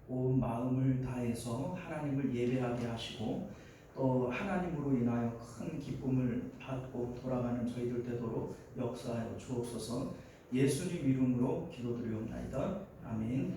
온 마음을 다해서 하나님을 예배하게 하시고 또 하나님으로 인하여 큰 기쁨을 받고 돌아가는 저희들 되도록 역사하여 주옵소서. 예수님 이름으로 기도드리옵나이다. 아멘.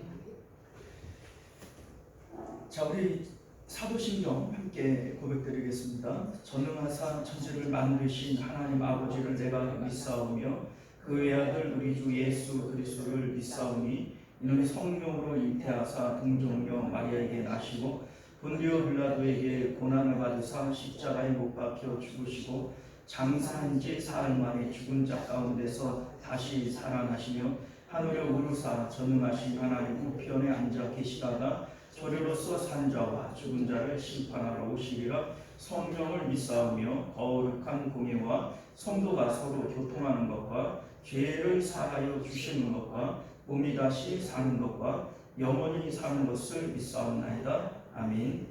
자, 우리 사도신경 함께 고백드리겠습니다. 전능하사 천지를 만드신 하나님 아버지를 내가 믿사오며 그 외아들 우리 주 예수 그리스도를 믿사오니 이는 성령으로 잉태하사 동정녀 마리아에게 나시고 본디오 빌라도에게 고난을 받으사 십자가에 못 박혀 죽으시고 장사한 지 사흘 만에 죽은 자 가운데서 다시 살아나시며 하늘에 오르사 전능하신 하나님 우편에 앉아 계시다가 저리로서 산 자와 죽은 자를 심판하러 오시리라. 성령을 믿사오며 거룩한 공예와 성도가 서로 교통하는 것과 죄를 사하여 주시는 것과 몸이 다시 사는 것과 영원히 사는 것을 믿사옵나이다. 아멘.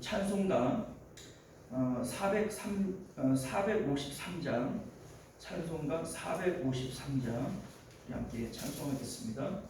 찬송가 453장 찬송가 453장 함께 찬송하겠습니다.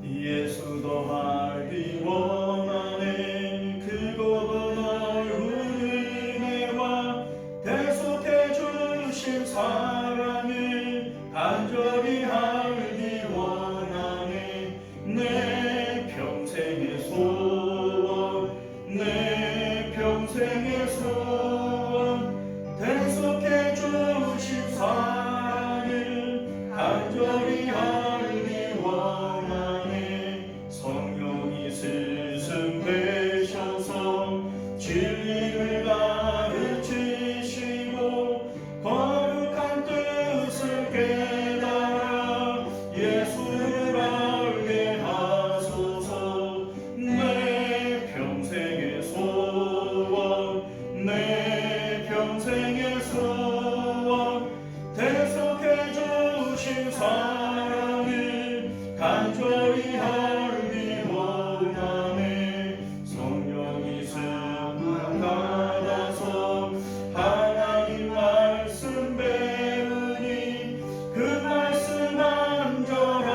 예수도 알기 원하네 그곳은 얼굴 은혜와 대속해 주신 사랑을 간절히 알기 원하네 내 평생의 소원 내 평생의 소원 대속해 주신 사랑을 간절히 알기 원하네 성령이 스승되셔서 진리를 가르치시고 거룩한 뜻을 깨달아 예수를 알게 하소서 내 평생의 소원 내 평생의 소원 대속해 주신 사랑을 간절히 알기 원하네 성령이 승만 받아서 하나님 말씀 배우니 그 말씀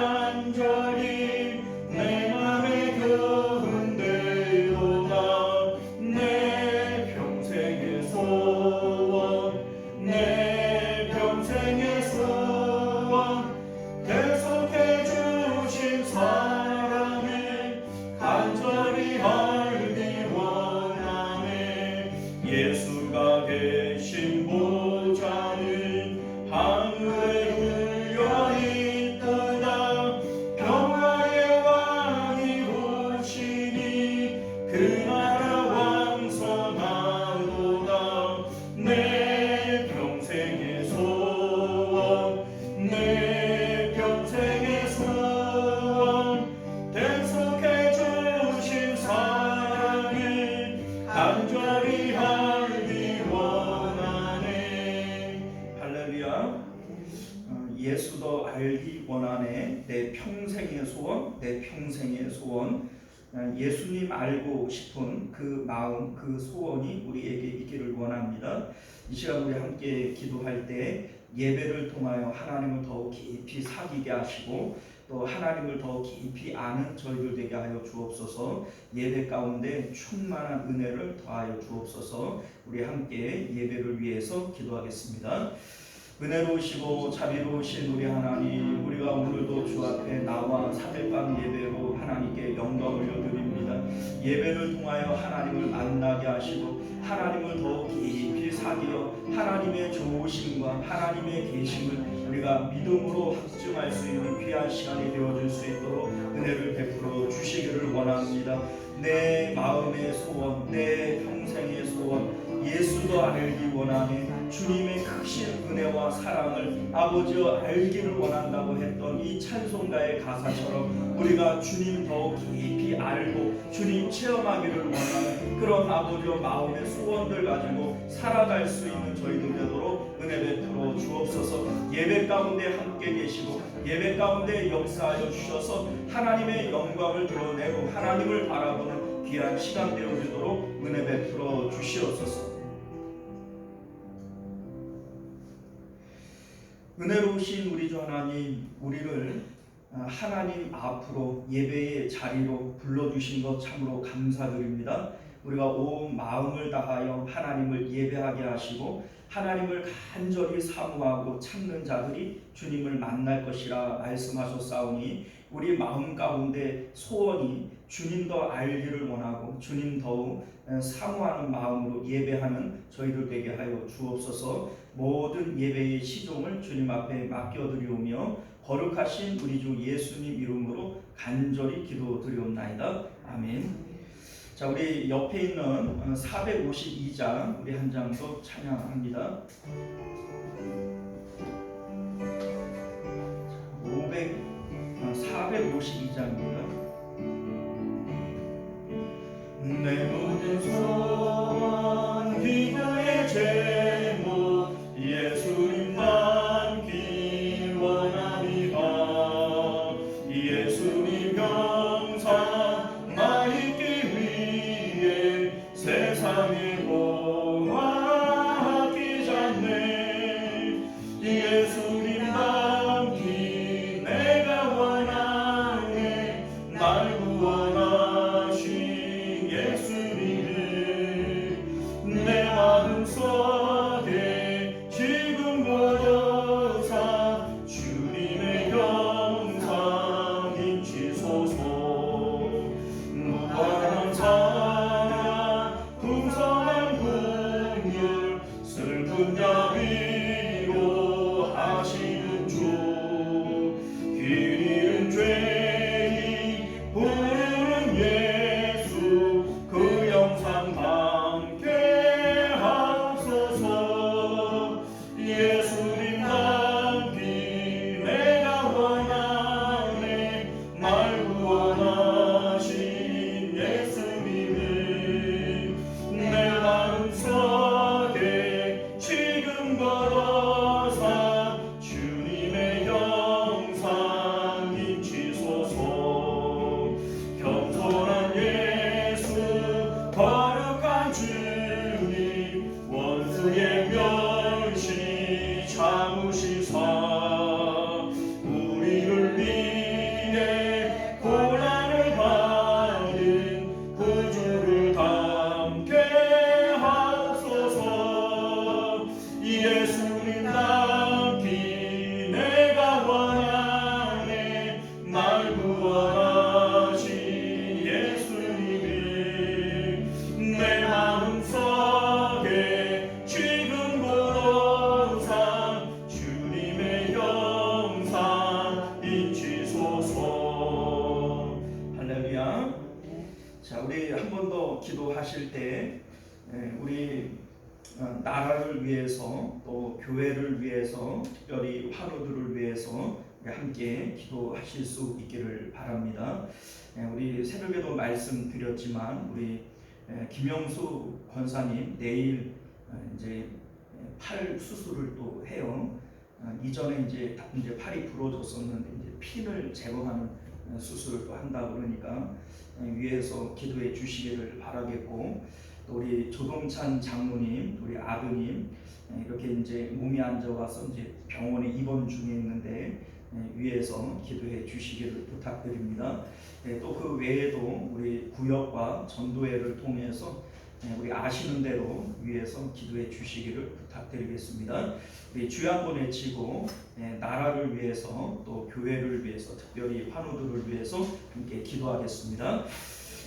한절한절이 내 맘에 교훈되도다 내 평생의 소원 내 평생의 소원 대속해 주신 사랑을 간절히 알기 원하네 예수가 계신 보좌는 하늘에 울려있도다 평화의 왕이 오시니 그 나라 왕성하도다 내 평생의 소원 내 평생의 소원 대속해 주신 사랑을 간절히 알기 원하네. 할렐루야. 예수도 알기 원하네. 내 평생의 소원, 내 평생의 소원. 예수님 알고 싶은 그 마음, 그 소원이 우리에게 있기를 원합니다. 이 시간 우리 함께 기도할 때 예배를 통하여 하나님을 더욱 깊이 사귀게 하시고 또 하나님을 더 깊이 아는 저희들 되게 하여 주옵소서. 예배 가운데 충만한 은혜를 더하여 주옵소서. 우리 함께 예배를 위해서 기도하겠습니다. 은혜로우시고 자비로우신 우리 하나님, 우리가 오늘도 주 앞에 나와 사백방 예배로 하나님께 영광을 올려드립니다. 예배를 통하여 하나님을 만나게 하시고 하나님을 더욱 깊이 사귀어 하나님의 좋으심과 하나님의 계심을 우리가 믿음으로 확증할 수 있는 귀한 시간이 되어줄 수 있도록 은혜를 베풀어 주시기를 원합니다. 내 마음의 소원, 내 평생의 소원, 예수도 알기 원하네. 주님의 크신 은혜와 사랑을 아버지와 알기를 원한다고 했던 이 찬송가의 가사처럼 우리가 주님 더 깊이 알고 주님 체험하기를 원하는 그런 아버지와 마음의 소원들 가지고 살아갈 수 있는 저희들 되도록 은혜 베풀어 주옵소서. 예배 가운데 함께 계시고 예배 가운데 역사하여 주셔서 하나님의 영광을 드러내고 하나님을 바라보는 귀한 시간 되어지도록 은혜 베풀어 주시옵소서. 은혜로우신 우리 주 하나님, 우리를 하나님 앞으로 예배의 자리로 불러주신 것 참으로 감사드립니다. 우리가 온 마음을 다하여 하나님을 예배하게 하시고 하나님을 간절히 사모하고 찾는 자들이 주님을 만날 것이라 말씀하셨사오니 우리 마음 가운데 소원이 주님 더 알기를 원하고 주님 더욱 사모하는 마음으로 예배하는 저희들 되게 하여 주옵소서. 모든 예배의 시종을 주님 앞에 맡겨드리오며 거룩하신 우리 주 예수님 이름으로 간절히 기도드리옵나이다. 아멘. 자, 우리 옆에 있는 452장 우리 한 장 더 찬양합니다. 452장입니다. 내 모든 소원 기도의 제목 예수님만 기원하리라. 예수님 영상 나 있기 위해 세상에 보아 아끼잖네. 예수님 닮기 내가 원하네. 날 구원하신 예수님을 내 마음속에 지금 거둬사 주님의 영상 인치소서. 무한한 사랑 풍성한 긍휼 슬픈 자비로 하시는 주 길 잃은 죄인 부르는 예수 그 영상 함께 하옵소서. 예수님 닮기 내가 원하네. 날 구원하신 예수님을 내 마음속에 지금 걸어사 주님의 영상 인치소서. 겸손한 예수 거룩한 주님 원수의 멸시 참으시사 우리를 위해 고난을 받은 구주를 함께 하옵소서. 예수님 닮기 내가 원하네. 날 구원하신 예수님을 내 마음속에 지금 걸어사 주님의 영상 인치소서. 할렐루야. 자, 우리 한 번 더 기도하실 때 우리 나라를 위해서 또 교회를 위해서 특별히 환우들을 위해서 함께 기도하실 수 있기를 바랍니다. 우리 새벽에도 말씀드렸지만 우리 김영수 권사님 내일 이제 팔 수술을 또 해요. 이전에 이제 팔이 부러졌었는데 이제 핀을 제거하는 수술을 또 한다 그러니까 위에서 기도해 주시기를 바라겠고, 또 우리 조동찬 장로님, 우리 아드님 이렇게 이제 몸이 안 좋아서 이제 병원에 입원 중에 있는데 위에서 기도해 주시기를 부탁드립니다. 또 그 외에도 우리 구역과 전도회를 통해서 우리 아시는 대로 위에서 기도해 주시기를 부탁드리겠습니다. 우리 주여 한번 외치고 나라를 위해서 또 교회를 위해서 특별히 환우들을 위해서 함께 기도하겠습니다.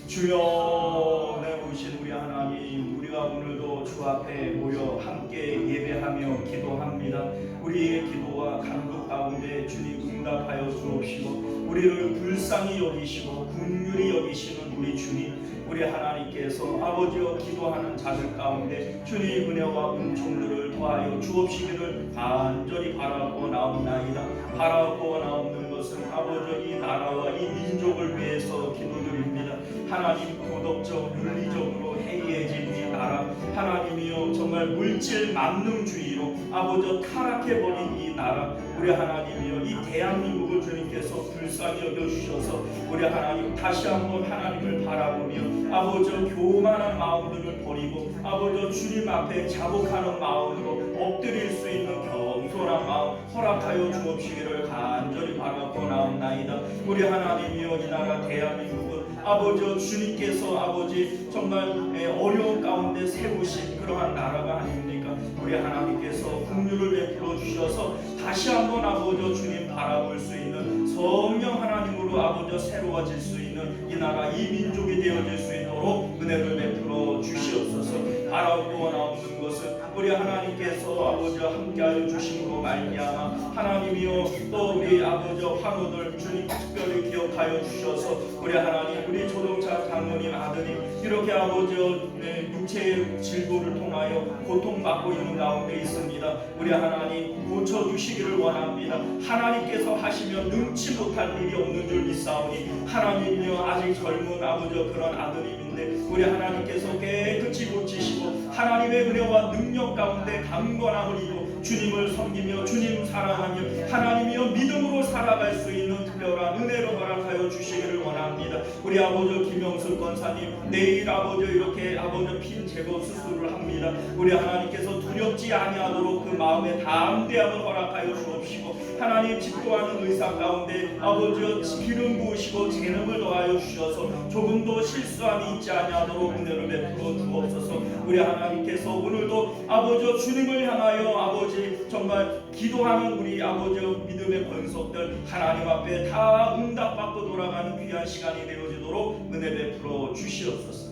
주여, 내 오신 우리 하나님, 우리가 오늘도 주 앞에 모여 함께 예배하며 기도합니다. 우리의 기도와 간구 가운데 주님 응답하여 주옵시고 우리를 불쌍히 여기시고 긍휼히 여기시는 우리 주님, 우리 하나님께서 아버지여 기도하는 자들 가운데 주님 은혜와 은총들을 더하여 주옵시기를 간절히 바라고 나옵나이다. 바라고 나옵는 것은 아버지 이 나라와 이 민족을 위해서 기도드립니다. 하나님, 도덕적 윤리적으로 해이해진 이 나라, 하나님이여 정말 물질 만능주의로 아버지 타락해버린 이 나라, 우리 하나님이여 이 대한민국을 주님께서 불쌍히 여겨주셔서 우리 하나님 다시 한번 하나님을 바라보며 아버지 교만한 마음들을 버리고 아버지 주님 앞에 자복하는 마음으로 엎드릴 수 있는 겸손한 마음 허락하여 주옵시기를 간절히 바라보나옵나이다. 우리 하나님이여 이 나라 대한민국은 아버지 주님께서 아버지 정말 어려운 가운데 세우신 그러한 나라가 아닙니까? 우리 하나님께서 긍휼을 베풀어 주셔서 다시 한번 아버지 주님 바라볼 수 있는 성령 하나님으로 아버지 새로워질 수 있는 이 나라 이 민족이 되어질 수 있도록 은혜를 베풀어 주시옵소서. 바라고 나오는 것은 우리 하나님께서 아버지와 함께하여 주심으로 말미암아 하나님이여 또 우리 아버지 환우들 주님 특별히 기억하여 주셔서 우리 하나님 우리 조동차 장로님 아드님 이렇게 아버지 육체의 질고를 통하여 고통받고 있는 가운데 있습니다. 우리 하나님 고쳐주시기를 원합니다. 하나님께서 하시면 능치 못할 일이 없는 줄 믿사오니 하나님이여 아직 젊은 아버지 그런 아드님인데 우리 하나님께서 깨끗이 고치시고 하나님의 은혜와 능력 가운데 강건함을 이루어 주님을 섬기며 주님 사랑하며 하나님이여 믿음으로 살아갈 수 있는 특별한 은혜로 허락하여 주시기를 원합니다. 우리 아버지 김영수 권사님 내일 아버지 이렇게 아버지 핀 제거 수술을 합니다. 우리 하나님께서 두렵지 아니하도록 그 마음에 담대함을 허락하여 주옵시고 하나님 집도하는 의사 가운데 아버지 기름 부으시고 재능을 더하여 주셔서 조금도 실수함이 있지 아니하도록 은혜를 베풀어 주옵소서. 우리 하나님께서 오늘도 아버지 주님을 향하여 아버지 정말 기도하는 우리 아버지 믿음의 권속들 하나님 앞에 다 응답받고 돌아가는 귀한 시간이 되어지도록 은혜 베풀어 주시옵소서.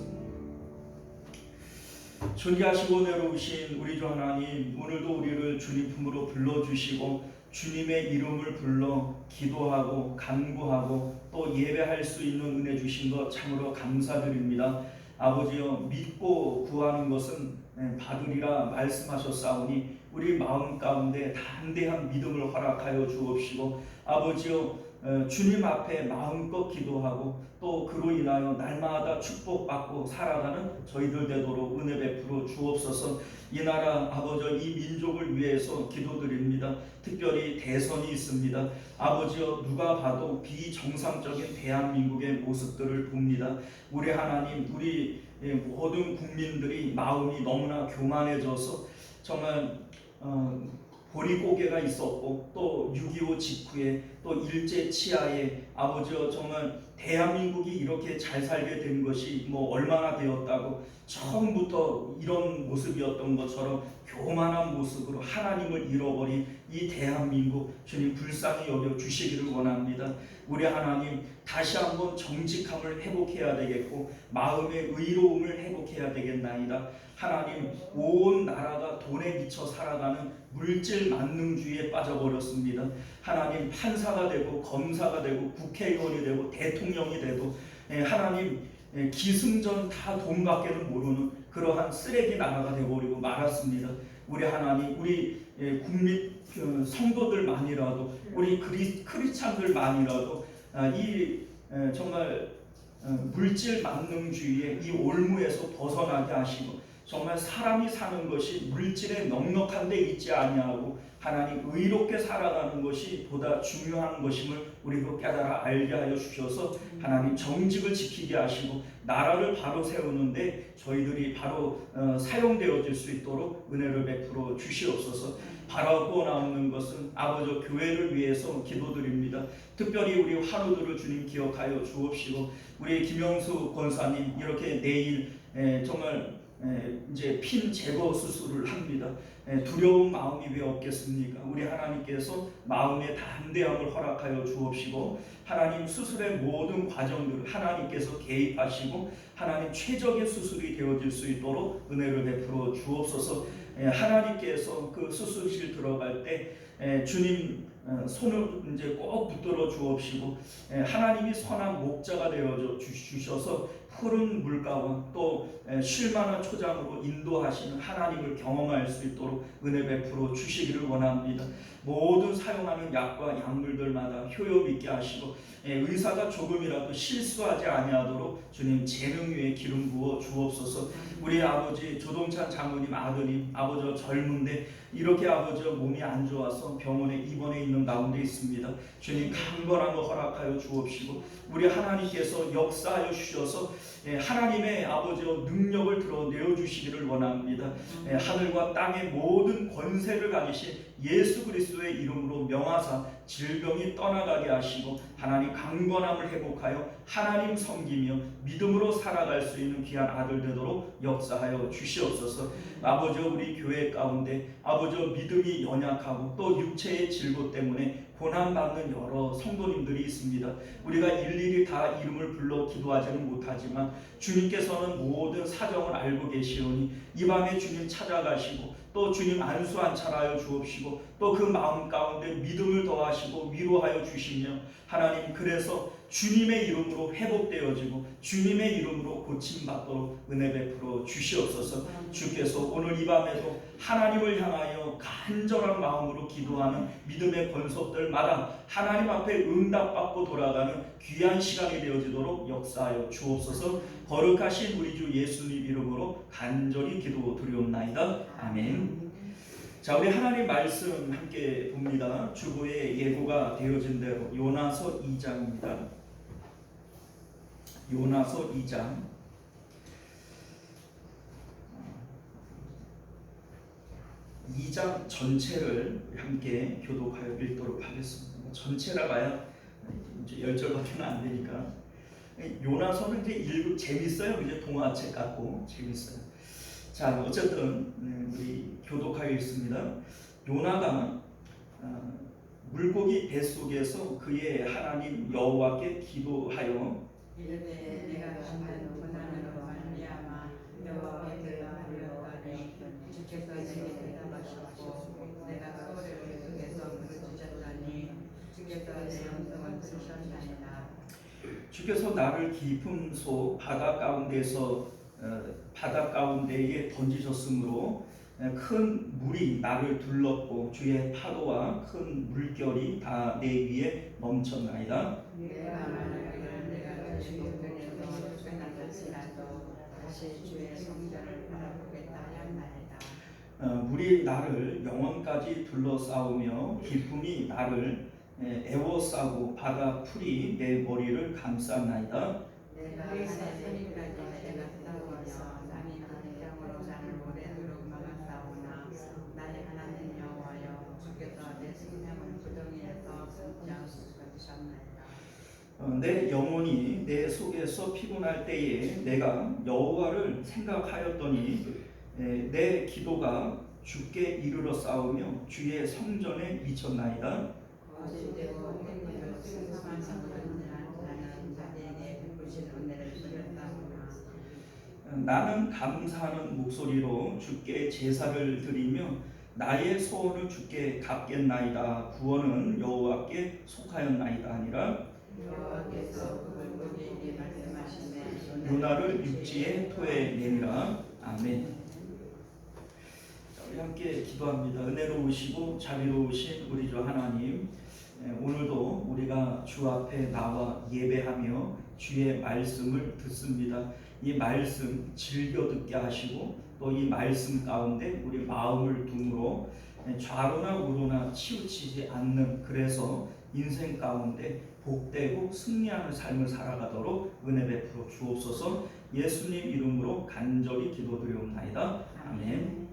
존귀하시고 내려오신 우리 주 하나님 오늘도 우리를 주님 품으로 불러주시고 주님의 이름을 불러 기도하고 간구하고 또 예배할 수 있는 은혜 주신 것 참으로 감사드립니다. 아버지여 믿고 구하는 것은 받으리라 말씀하셨사오니 우리 마음 가운데 담대한 믿음을 허락하여 주옵시고 아버지여 주님 앞에 마음껏 기도하고 또 그로 인하여 날마다 축복받고 살아가는 저희들 되도록 은혜 베풀어 주옵소서. 이 나라 아버지 이 민족을 위해서 기도드립니다. 특별히 대선이 있습니다. 아버지여 누가 봐도 비정상적인 대한민국의 모습들을 봅니다. 우리 하나님 우리 모든 국민들이 마음이 너무나 교만해져서 정말 보리고개가 있었고 또 6.25 직후에 또 일제 치하에 아버지여 정말 대한민국이 이렇게 잘 살게 된 것이 뭐 얼마나 되었다고 처음부터 이런 모습이었던 것처럼 교만한 모습으로 하나님을 잃어버린 이 대한민국 주님 불쌍히 여겨 주시기를 원합니다. 우리 하나님 다시 한번 정직함을 회복해야 되겠고 마음의 의로움을 회복해야 되겠나이다. 하나님 온 나라가 돈에 미쳐 살아가는 물질 만능주의에 빠져버렸습니다. 하나님 판사가 되고 검사가 되고 국회의원이 되고 대통령이 되고 하나님 기승전 다 돈밖에는 모르는 그러한 쓰레기 나라가 되어버리고 말았습니다. 우리 하나님 우리 국민 성도들만이라도 우리 크리스찬들만이라도 이 정말 물질 만능주의의 이 올무에서 벗어나게 하시고 정말 사람이 사는 것이 물질에 넉넉한 데 있지 아니하고 하나님 의롭게 살아가는 것이 보다 중요한 것임을 우리로 깨달아 알게 하여 주셔서 하나님 정직을 지키게 하시고 나라를 바로 세우는데 저희들이 바로 사용되어질 수 있도록 은혜를 베풀어 주시옵소서. 바라고 나오는 것은 아버지 교회를 위해서 기도드립니다. 특별히 우리 환우들을 주님 기억하여 주옵시고 우리 김영수 권사님 이렇게 내일 정말 이제 핀 제거 수술을 합니다. 두려운 마음이 왜 없겠습니까? 우리 하나님께서 마음의 담대함을 허락하여 주옵시고 하나님 수술의 모든 과정들을 하나님께서 개입하시고 하나님 최적의 수술이 되어질 수 있도록 은혜를 베풀어 주옵소서. 하나님께서 그 수술실 들어갈 때 주님 손을 이제 꼭 붙들어 주옵시고 하나님이 선한 목자가 되어 주셔서 푸른 물가와 또 쉴만한 초장으로 인도하시는 하나님을 경험할 수 있도록 은혜 베풀어 주시기를 원합니다. 모든 사용하는 약과 약물들마다 효용 있게 하시고 의사가 조금이라도 실수하지 아니하도록 주님 재능 위에 기름 부어 주옵소서. 우리 아버지 조동찬 장모님 아드님 아버지 젊은데 이렇게 아버지 몸이 안 좋아서 병원에 입원해 있는 가운데 있습니다. 주님 강건한 거 허락하여 주옵시고 우리 하나님께서 역사하여 주셔서 하나님의 아버지 능력을 드러내어 주시기를 원합니다. 하늘과 땅의 모든 권세를 가지신 예수 그리스도의 이름으로 명하사 질병이 떠나가게 하시고 하나님 강건함을 회복하여 하나님 섬기며 믿음으로 살아갈 수 있는 귀한 아들 되도록 역사하여 주시옵소서. 아버지 우리 교회 가운데 아버지 믿음이 연약하고 또 육체의 질고 때문에 고난받는 여러 성도님들이 있습니다. 우리가 일일이 다 이름을 불러 기도하지는 못하지만 주님께서는 모든 사정을 알고 계시오니 이 밤에 주님 찾아가시고 또 주님 안수 안찰하여 주옵시고 또 그 마음 가운데 믿음을 더하시고 위로하여 주시며 하나님 그래서 주님의 이름으로 회복되어지고 주님의 이름으로 고침받도록 은혜 베풀어 주시옵소서. 주께서 오늘 이 밤에도 하나님을 향하여 간절한 마음으로 기도하는 믿음의 권속들마다 하나님 앞에 응답받고 돌아가는 귀한 시간이 되어지도록 역사하여 주옵소서. 거룩하신 우리 주 예수님 이름으로 간절히 기도드리옵나이다. 아멘. 자, 우리 하나님 말씀 함께 봅니다. 주보에 예고가 되어진 대로 요나서 2장입니다. 요나서 2장 2장 전체를 함께 교독하여 읽도록 하겠습니다. 전체라 봐야 이제 10절밖에 안 되니까. 요나서는 이제 재밌어요. 이제 동화책 같고 재밌어요. 자, 어쨌든 우리 교독하여 있습니다. 요나가 물고기 뱃속에서 그의 하나님 여호와께 기도하여 이르되 내가 심한 고난으로 말미암아 여호와께로 불렀더니 주께서 내게 대답하셨고 내가 소리를 속에서 부르짖었더니 주께서 내 음성을 들으셨나이다. 주께서 나를 깊은 소 바다 가운데에 던지셨으므로 큰 물이 나를 둘렀고 주의 파도와 큰 물결이 다 내 위에 넘쳤나이다. 내가 말하기를 내가 주의 편에서 쫓겨나갈지라도 다시 주의 성전을 바라보겠다 하였나이다. 물이 나를 영원까지 둘러싸우며 기쁨이 나를 애워싸고 바다 풀이 내 머리를 감쌌나이다. 내가 하늘의 산까지 내려갔사오며 남이 강장으로 나를 오래도록 막았사오나 나의 하나님 여호와여 주께서 내 생명을 구덩이에서 숨지 않으셨나이다. 내 영혼이 내 속에서 피곤할 때에 내가 여호와를 생각하였더니 내 기도가 주께 이르러 싸우며 주의 성전에 미쳤나이다. 거짓되고 행위를 승성한 성전이라 나는 자기에게 베푸신 은혜를 드렸다구나. 나는 감사하는 목소리로 주께 제사를 드리며 나의 소원을 주께 갚겠나이다. 구원은 여호와께 속하였나이다 아니라 여호와께서 그 물고기에게 말씀하시매 요나를 육지의 토에 내리라. 아멘. 자, 우리 함께 기도합니다. 은혜로우시고 자비로우신 우리 주 하나님, 오늘도 우리가 주 앞에 나와 예배하며 주의 말씀을 듣습니다. 이 말씀 즐겨 듣게 하시고 또 이 말씀 가운데 우리 마음을 둠으로 좌로나 우로나 치우치지 않는, 그래서 인생 가운데 복되고 승리하는 삶을 살아가도록 은혜 베풀어 주옵소서. 예수님 이름으로 간절히 기도드리옵나이다. 아멘.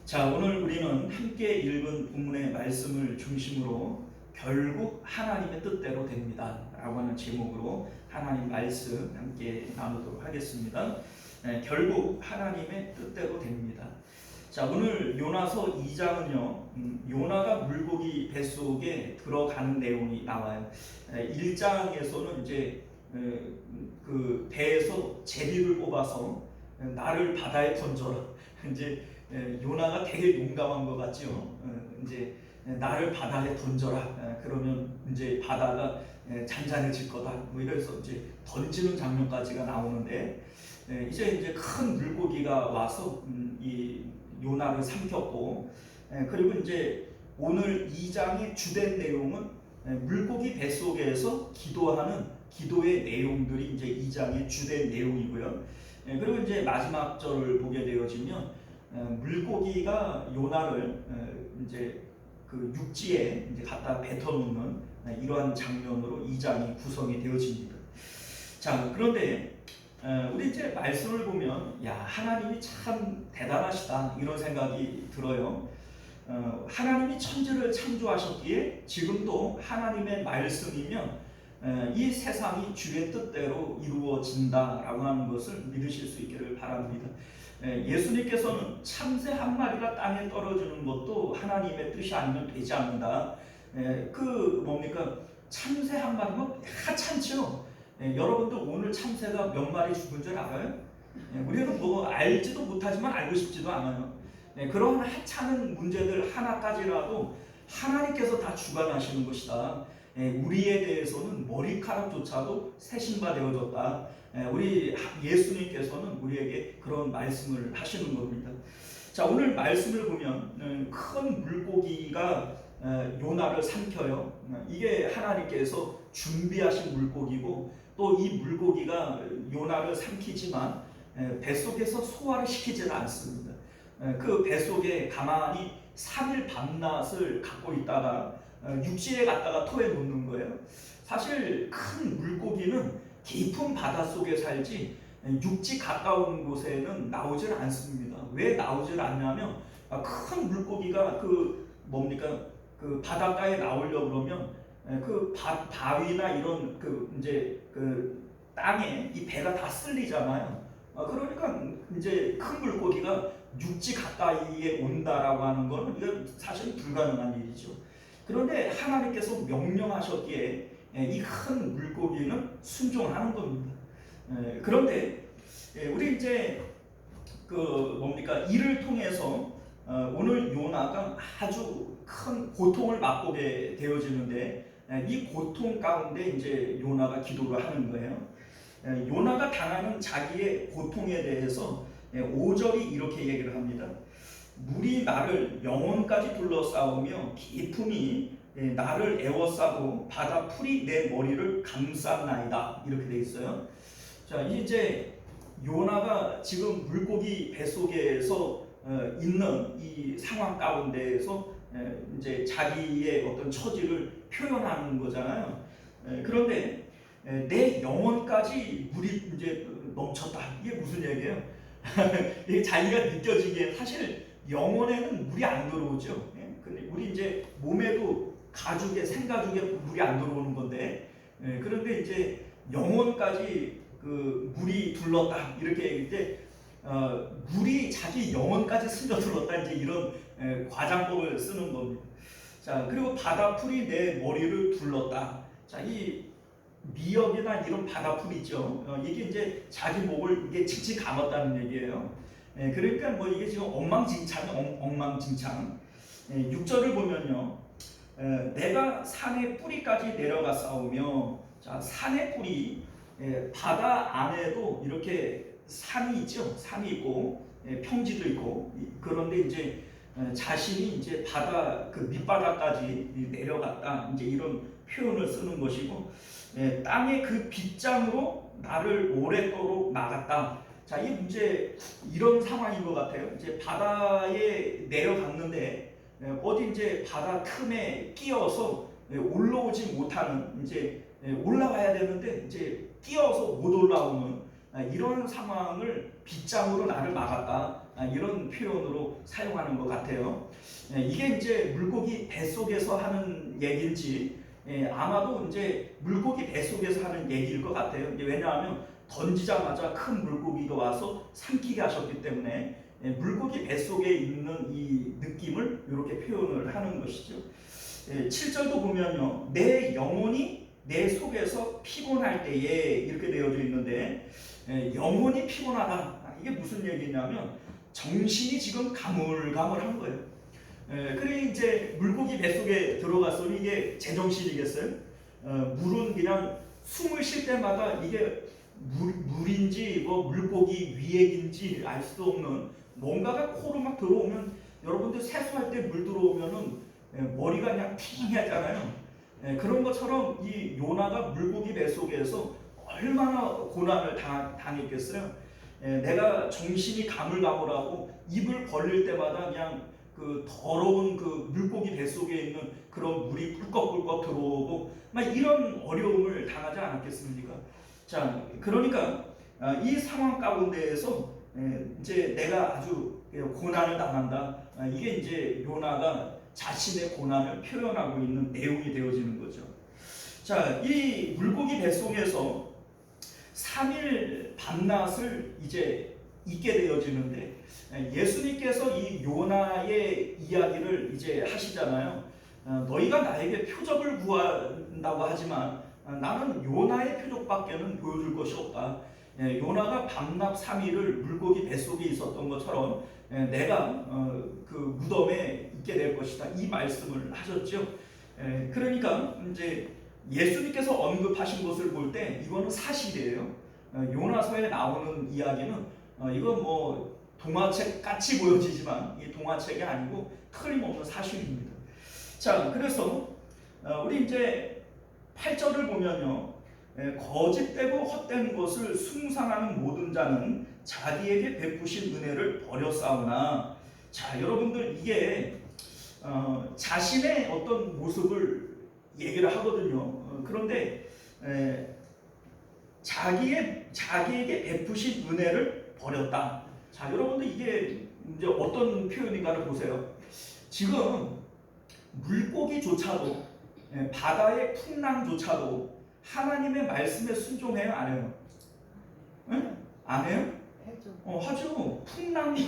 자, 오늘 우리는 함께 읽은 본문의 말씀을 중심으로 결국 하나님의 뜻대로 됩니다 라고 하는 제목으로 하나님 말씀 함께 나누도록 하겠습니다. 결국 하나님의 뜻대로 됩니다. 자, 오늘 요나서 2장은요, 요나가 물고기 뱃속에 들어가는 내용이 나와요. 1장에서는 이제 그 배에서 제비를 뽑아서 나를 바다에 던져라. 이제 요나가 되게 용감한 것 같죠. 이제 나를 바다에 던져라. 그러면 이제 바다가 잔잔해질 거다. 뭐 이래서 이제 던지는 장면까지가 나오는데 이제 큰 물고기가 와서 이 요나를 삼켰고 그리고 이제 오늘 2장의 주된 내용은 물고기 뱃속에서 기도하는 기도의 내용들이 이제 2장의 주된 내용이고요. 그리고 이제 마지막 절을 보게 되어지면 물고기가 요나를 이제 그 육지에 이제 갖다 뱉어놓는 이러한 장면으로 2장이 구성이 되어집니다. 자, 그런데 우리 이제 말씀을 보면 야, 하나님이 참 대단하시다 이런 생각이 들어요. 하나님이 천지를 창조하셨기에 지금도 하나님의 말씀이면 이 세상이 주의 뜻대로 이루어진다라고 하는 것을 믿으실 수 있기를 바랍니다. 예수님께서는 참새 한 마리가 땅에 떨어지는 것도 하나님의 뜻이 아니면 되지 않는다. 그 뭡니까? 참새 한 마리면 하찮죠. 여러분들 오늘 참새가 몇 마리 죽은 줄 알아요? 우리는 뭐 알지도 못하지만 알고 싶지도 않아요. 그런 하찮은 문제들 하나까지라도 하나님께서 다 주관하시는 것이다. 우리에 대해서는 머리카락조차도 새신바 되어졌다. 우리 예수님께서는 우리에게 그런 말씀을 하시는 겁니다. 자, 오늘 말씀을 보면 큰 물고기가 요나를 삼켜요. 이게 하나님께서 준비하신 물고기고 또 이 물고기가 요나를 삼키지만 뱃속에서 소화를 시키지는 않습니다. 그 뱃속에 가만히 3일 밤낮을 갖고 있다가 육지에 갔다가 토해 놓는 거예요. 사실 큰 물고기는 깊은 바닷속에 살지 육지 가까운 곳에는 나오질 않습니다. 왜 나오질 않냐면 큰 물고기가 그 바닷가에 나오려고 그러면 그 바위나 이런 그 이제 그 땅에 이 배가 다 쓸리잖아요. 그러니까 이제 큰 물고기가 육지 가까이에 온다라고 하는 것은 이건 사실 불가능한 일이죠. 그런데 하나님께서 명령하셨기에 이 큰 물고기는 순종하는 겁니다. 그런데 우리 이제 이를 통해서 오늘 요나가 아주 큰 고통을 맛보게 되어지는데 이 고통 가운데 이제 요나가 기도를 하는 거예요. 요나가 당하는 자기의 고통에 대해서 5절이 이렇게 얘기를 합니다. 물이 나를 영혼까지 둘러싸우며 깊음이 나를 에워싸고 바다 풀이 내 머리를 감쌌나이다. 이렇게 돼 있어요. 자, 이제 요나가 지금 물고기 뱃속에서 있는 이 상황 가운데에서 이제 자기의 어떤 처지를 표현하는 거잖아요. 그런데 내 영혼까지 물이 이제 넘쳤다. 이게 무슨 얘기예요? 이게 자기가 느껴지기에 사실 영혼에는 물이 안 들어오죠. 근데 우리 이제 몸에도 가죽에 생가죽에 물이 안 들어오는 건데 그런데 이제 영혼까지 그 물이 둘렀다 이렇게 얘기할 때 물이 자기 영혼까지 스며들었다 이제 이런 과장법을 쓰는 겁니다. 자, 그리고 바다풀이 내 머리를 둘렀다. 자, 이 미역이나 이런 바다풀 있죠. 이게 이제 자기 목을 이게 칙칙 감았다는 얘기예요. 그러니까 뭐 이게 지금 엉망진창. 6절을 보면요. 내가 산의 뿌리까지 내려가 싸우며, 자, 산의 뿌리, 바다 안에도 이렇게 산이 있죠. 산이 있고 평지도 있고. 그런데 이제 자신이 이제 바다 그 밑바닥까지 내려갔다. 이제 이런 표현을 쓰는 것이고, 땅의 그 빗장으로 나를 오랫도록 막았다. 자, 이 문제 이런 상황인 것 같아요. 이제 바다에 내려갔는데 어디 이제 바다 틈에 끼어서 올라오지 못하는 이제 올라와야 되는데 이제 끼어서 못 올라오는 이런 상황을 빗장으로 나를 막았다. 이런 표현으로 사용하는 것 같아요. 이게 이제 물고기 뱃속에서 하는 얘기인지 아마도 이제 물고기 뱃속에서 하는 얘기일 것 같아요. 왜냐하면 던지자마자 큰 물고기가 와서 삼키게 하셨기 때문에 물고기 뱃속에 있는 이 느낌을 이렇게 표현을 하는 것이죠. 7절도 보면요. 내 영혼이 내 속에서 피곤할 때에 이렇게 되어져 있는데 영혼이 피곤하다. 이게 무슨 얘기냐면 정신이 지금 가물가물한 거예요. 그래 이제 물고기 뱃속에 들어갔으니 이게 제정신이겠어요? 물은 그냥 숨을 쉴 때마다 이게 물인지 뭐 물고기 위액인지 알 수도 없는 뭔가가 코로 막 들어오면, 여러분들 세수할 때 물 들어오면은 머리가 그냥 팅하잖아요. 그런 것처럼 이 요나가 물고기 뱃속에서 얼마나 고난을 당했겠어요. 내가 정신이 가물가물하고 입을 벌릴 때마다 그냥 그 더러운 그 물고기 뱃속에 있는 그런 물이 꿀꺽꿀꺽 들어오고 막 이런 어려움을 당하지 않았겠습니까? 자, 그러니까 이 상황 가운데에서 이제 내가 아주 고난을 당한다. 이게 이제 요나가 자신의 고난을 표현하고 있는 내용이 되어지는 거죠. 자, 이 물고기 뱃속에서 3일 밤낮을 이제 있게 되어지는데, 예수님께서 이 요나의 이야기를 이제 하시잖아요. 너희가 나에게 표적을 구한다고 하지만 나는 요나의 표적밖에는 보여줄 것이 없다. 요나가 밤낮 3일을 물고기 뱃속에 있었던 것처럼 내가 그 무덤에 있게 될 것이다. 이 말씀을 하셨죠. 그러니까 이제 예수님께서 언급하신 것을 볼 때 이거는 사실이에요. 요나서에 나오는 이야기는 이건 뭐 동화책 같이 보여지지만 이 동화책이 아니고 틀림없는 사실입니다. 자, 그래서 우리 이제 8절을 보면요, 거짓되고 헛된 것을 숭상하는 모든 자는 자기에게 베푸신 은혜를 버렸사오나. 자, 여러분들 이게 자신의 어떤 모습을 얘기를 하거든요. 그런데 자기에게 베푸신 은혜를 버렸다. 자, 여러분들 이게 이제 어떤 표현인가를 보세요. 지금 물고기조차도, 바다의 풍랑조차도 하나님의 말씀에 순종해요, 안 해요? 안 해요? 하죠. 풍랑도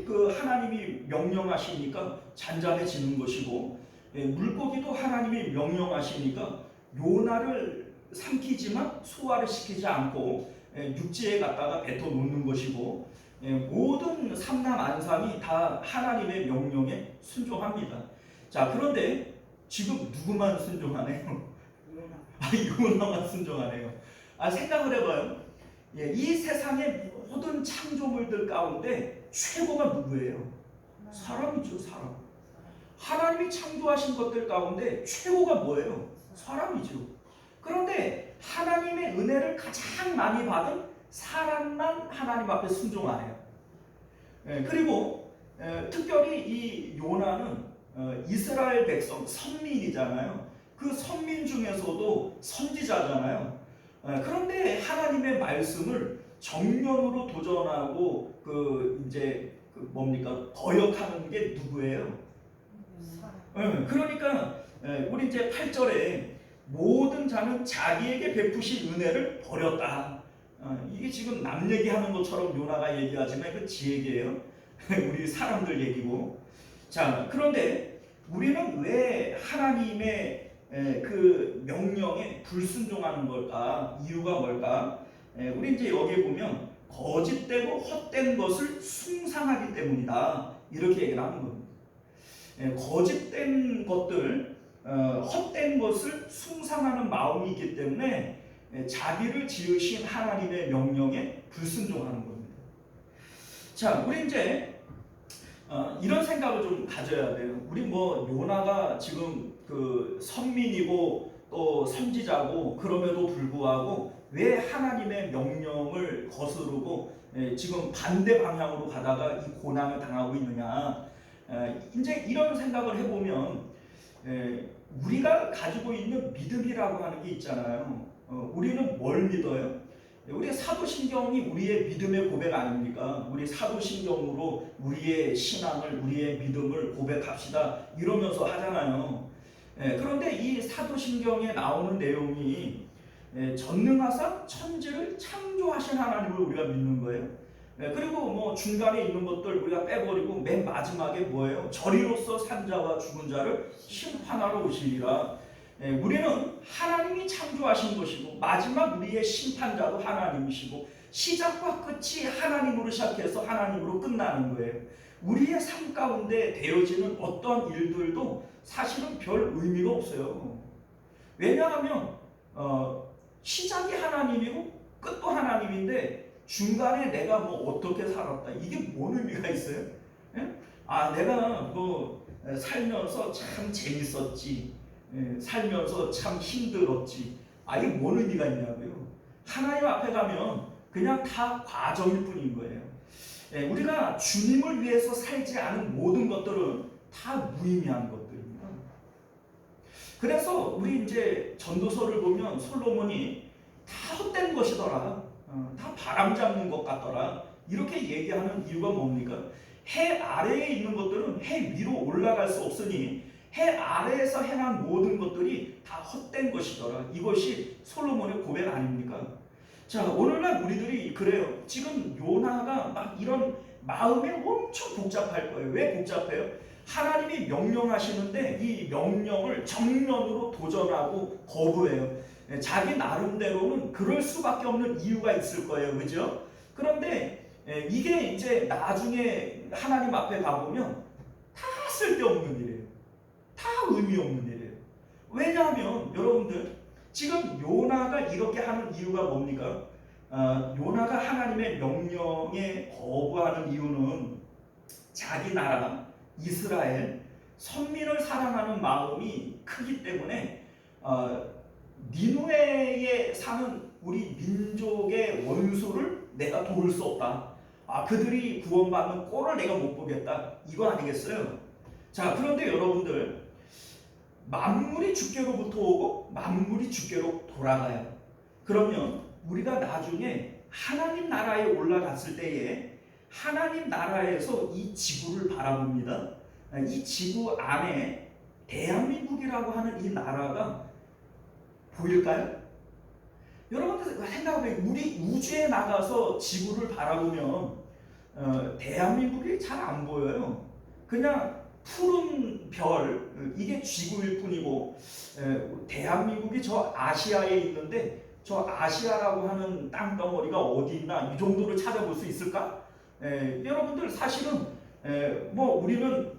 그 하나님이 명령하시니까 잔잔해지는 것이고, 물고기도 하나님이 명령하시니까 요나를 삼키지만 소화를 시키지 않고 육지에 갖다가 뱉어 놓는 것이고, 모든 삼남안상이 다 하나님의 명령에 순종합니다. 자, 그런데 지금 누구만 순종하네요? 요나만 순종하네요. 생각을 해봐요. 이 세상의 모든 창조물들 가운데 최고가 누구예요? 사람이죠, 사람. 하나님이 창조하신 것들 가운데 최고가 뭐예요? 사람이죠. 그런데 하나님의 은혜를 가장 많이 받은 사람만 하나님 앞에 순종하네요. 그리고 특별히 이 요나는 이스라엘 백성 선민이잖아요. 그 선민 중에서도 선지자잖아요. 그런데 하나님의 말씀을 정면으로 도전하고 뭡니까? 거역하는 게 누구예요? 그러니까 우리 이제 8절에 모든 자는 자기에게 베푸신 은혜를 버렸다. 이게 지금 남 얘기하는 것처럼 요나가 얘기하지만 그 지 얘기예요. 우리 사람들 얘기고. 자, 그런데 우리는 왜 하나님의 그 명령에 불순종하는 걸까? 이유가 뭘까? 우리 이제 여기 보면 거짓되고 헛된 것을 숭상하기 때문이다. 이렇게 얘기를 하는 겁니다. 거짓된 것들, 헛된 것을 숭상하는 마음이 있기 때문에 자기를 지으신 하나님의 명령에 불순종하는 겁니다. 자, 우리 이제 이런 생각을 좀 가져야 돼요. 우리 뭐 요나가 지금 그 선민이고 또 선지자고 그럼에도 불구하고 왜 하나님의 명령을 거스르고 지금 반대 방향으로 가다가 이 고난을 당하고 있느냐. 이제 이런 생각을 해보면 우리가 가지고 있는 믿음이라고 하는 게 있잖아요. 우리는 뭘 믿어요? 우리 사도신경이 우리의 믿음의 고백 아닙니까? 우리 사도신경으로 우리의 신앙을, 우리의 믿음을 고백합시다 이러면서 하잖아요. 그런데 이 사도신경에 나오는 내용이 전능하사 천지를 창조하신 하나님을 우리가 믿는 거예요. 그리고 뭐 중간에 있는 것들 우리가 빼버리고 맨 마지막에 뭐예요? 저리로서 산 자와 죽은 자를 심판하러 오시리라. 우리는 하나님이 창조하신 것이고 마지막 우리의 심판자도 하나님이시고 시작과 끝이 하나님으로 시작해서 하나님으로 끝나는 거예요. 우리의 삶 가운데 되어지는 어떠한 일들도 사실은 별 의미가 없어요. 왜냐하면 시작이 하나님이고 끝도 하나님인데 중간에 내가 뭐 어떻게 살았다 이게 뭔 의미가 있어요? 예? 아 내가 뭐 살면서 참 재밌었지, 살면서 참 힘들었지, 아 이게 뭔 의미가 있냐고요. 하나님 앞에 가면 그냥 다 과정일 뿐인 거예요. 우리가 주님을 위해서 살지 않은 모든 것들은 다 무의미한 것들입니다. 그래서 우리 이제 전도서를 보면 솔로몬이 다 헛된 것이더라, 다 바람 잡는 것 같더라 이렇게 얘기하는 이유가 뭡니까? 해 아래에 있는 것들은 해 위로 올라갈 수 없으니 해 아래에서 행한 모든 것들이 다 헛된 것이더라. 이것이 솔로몬의 고백 아닙니까? 자, 오늘날 우리들이 그래요. 지금 요나가 막 이런 마음이 엄청 복잡할 거예요. 왜 복잡해요? 하나님이 명령하시는데 이 명령을 정면으로 도전하고 거부해요. 자기 나름대로는 그럴 수밖에 없는 이유가 있을 거예요. 그죠? 그런데 이게 이제 나중에 하나님 앞에 가보면 다 쓸데없는 일이에요. 다 의미 없는 일이에요. 왜냐하면 여러분들 지금 요나가 이렇게 하는 이유가 뭡니까? 요나가 하나님의 명령에 거부하는 이유는 자기 나라 이스라엘 선민을 사랑하는 마음이 크기 때문에 니누에에 사는 우리 민족의 원수를 내가 도울 수 없다. 그들이 구원받는 꼴을 내가 못 보겠다. 이거 아니겠어요? 자, 그런데 여러분들 만물이 주께로부터 오고 만물이 주께로 돌아가요. 그러면 우리가 나중에 하나님 나라에 올라갔을 때에 하나님 나라에서 이 지구를 바라봅니다. 이 지구 안에 대한민국이라고 하는 이 나라가 보일까요? 여러분들 생각해보세요. 우리 우주에 나가서 지구를 바라보면 대한민국이 잘 안 보여요. 그냥 푸른 별, 이게 지구일 뿐이고 대한민국이 저 아시아에 있는데 저 아시아라고 하는 땅덩어리가 어디 있나 이 정도를 찾아볼 수 있을까? 여러분들 사실은 뭐 우리는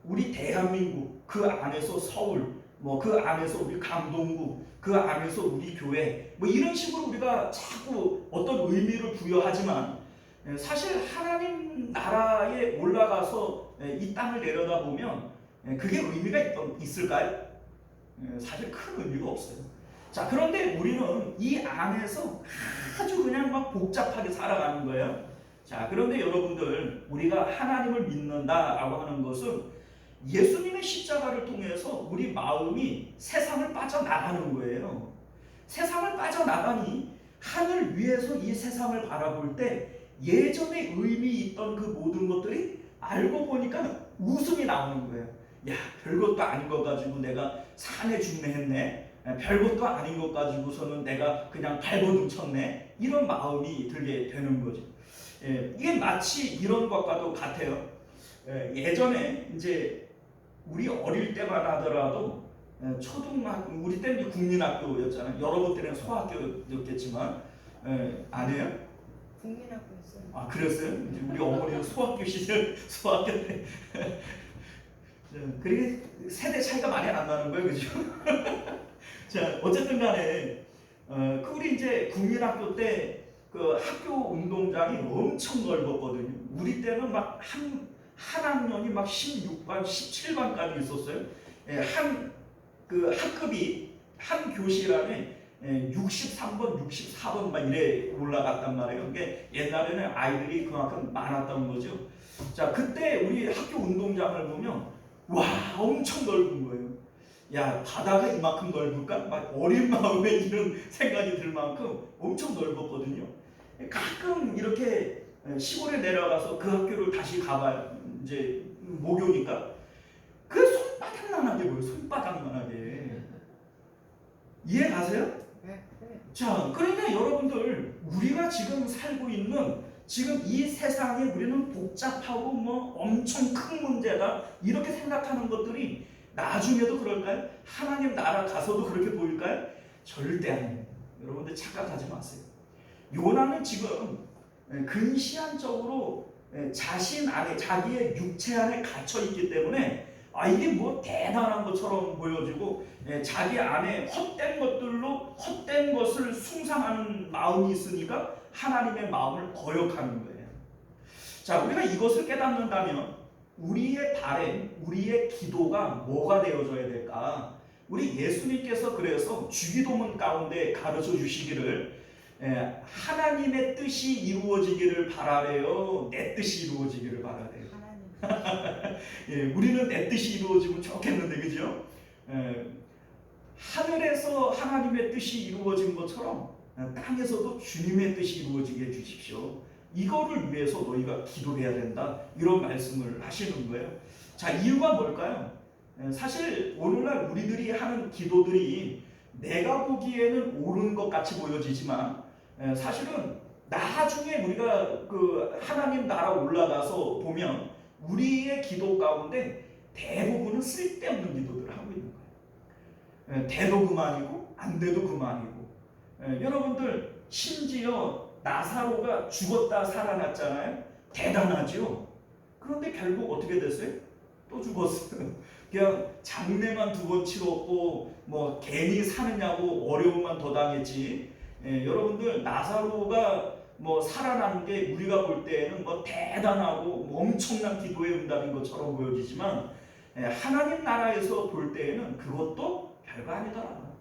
우리 대한민국 그 안에서 서울, 뭐 그 안에서 우리 강동구, 그 안에서 우리 교회, 뭐 이런 식으로 우리가 자꾸 어떤 의미를 부여하지만 사실 하나님 나라에 올라가서 이 땅을 내려다보면 그게 의미가 있을까요? 사실 큰 의미가 없어요. 자, 그런데 우리는 이 안에서 아주 그냥 막 복잡하게 살아가는 거예요. 자, 그런데 여러분들 우리가 하나님을 믿는다라고 하는 것은 예수님의 십자가를 통해서 우리 마음이 세상을 빠져나가는 거예요. 세상을 빠져나가니 하늘 위에서 이 세상을 바라볼 때 예전에 의미 있던 그 모든 것들이 알고 보니까 웃음이 나오는 거예요. 야, 별것도 아닌 것 가지고 내가 산에 죽네 했네. 별것도 아닌 것 가지고서는 내가 그냥 발버둥 쳤네. 이런 마음이 들게 되는 거죠. 이게 마치 이런 것과도 같아요. 예전에 이제 우리 어릴 때만 하더라도 초등학교, 우리 때는 국민학교였잖아요. 여러분 때는 소학교였겠지만 안 해요? 국민학교였어요. 아, 그랬어요? 이제 우리 어머니는 소학교 시절 소학교 때 그게 세대 차이가 많이 안 나는 거예요, 그죠? 자, 어쨌든 간에 우리 이제 국민학교 때 그 학교 운동장이 엄청 넓었거든요. 우리 때는 막 한 학년이 막 16반, 17반까지 있었어요. 그 학급이 한 교실 안에 63번, 64번 막 이래 올라갔단 말이에요. 그게 옛날에는 아이들이 그만큼 많았던 거죠. 자, 그때 우리 학교 운동장을 보면 와, 엄청 넓은 거예요. 야, 바다가 이만큼 넓을까? 막 어린 마음에 이런 생각이 들 만큼 엄청 넓었거든요. 가끔 이렇게 시골에 내려가서 그 학교를 다시 가봐요. 이제 모교니까 그 손바닥만하게 보여요. 손바닥만하게. 이해 가세요? 네. 자, 그러니까 여러분들 우리가 지금 살고 있는 지금 이 세상에 우리는 복잡하고 뭐 엄청 큰 문제다 이렇게 생각하는 것들이 나중에도 그럴까요? 하나님 나라 가서도 그렇게 보일까요? 절대 아니에요. 여러분들 착각하지 마세요. 요나는 지금 근시안적으로 자신 안에 자기의 육체 안에 갇혀 있기 때문에 이게 뭐 대단한 것처럼 보여지고 자기 안에 헛된 것들로 헛된 것을 숭상하는 마음이 있으니까 하나님의 마음을 거역하는 거예요. 자, 우리가 이것을 깨닫는다면 우리의 바램, 우리의 기도가 뭐가 되어져야 될까? 우리 예수님께서 그래서 주기도문 가운데 가르쳐 주시기를 하나님의 뜻이 이루어지기를 바라래요, 내 뜻이 이루어지기를 바라래요. 우리는 내 뜻이 이루어지면 좋겠는데, 그죠? 하늘에서 하나님의 뜻이 이루어진 것처럼 땅에서도 주님의 뜻이 이루어지게 해주십시오. 이거를 위해서 너희가 기도해야 된다, 이런 말씀을 하시는 거예요. 자, 이유가 뭘까요? 사실 오늘날 우리들이 하는 기도들이 내가 보기에는 옳은 것 같이 보여지지만 사실은 나중에 우리가 그 하나님 나라 올라가서 보면 우리의 기도 가운데 대부분은 쓸데없는 기도들을 하고 있는 거예요. 돼도 그만이고 안 돼도 그만이고. 여러분들 심지어 나사로가 죽었다 살아났잖아요. 대단하죠. 그런데 결국 어떻게 됐어요? 또 죽었어요. 그냥 장례만 2번 치렀고 뭐 괜히 사느냐고 어려움만 더 당했지. 여러분들 나사로가 뭐 살아난 게 우리가 볼 때에는 뭐 대단하고 뭐 엄청난 기도의 응답인 것처럼 보여지지만 하나님 나라에서 볼 때에는 그것도 별거 아니더라.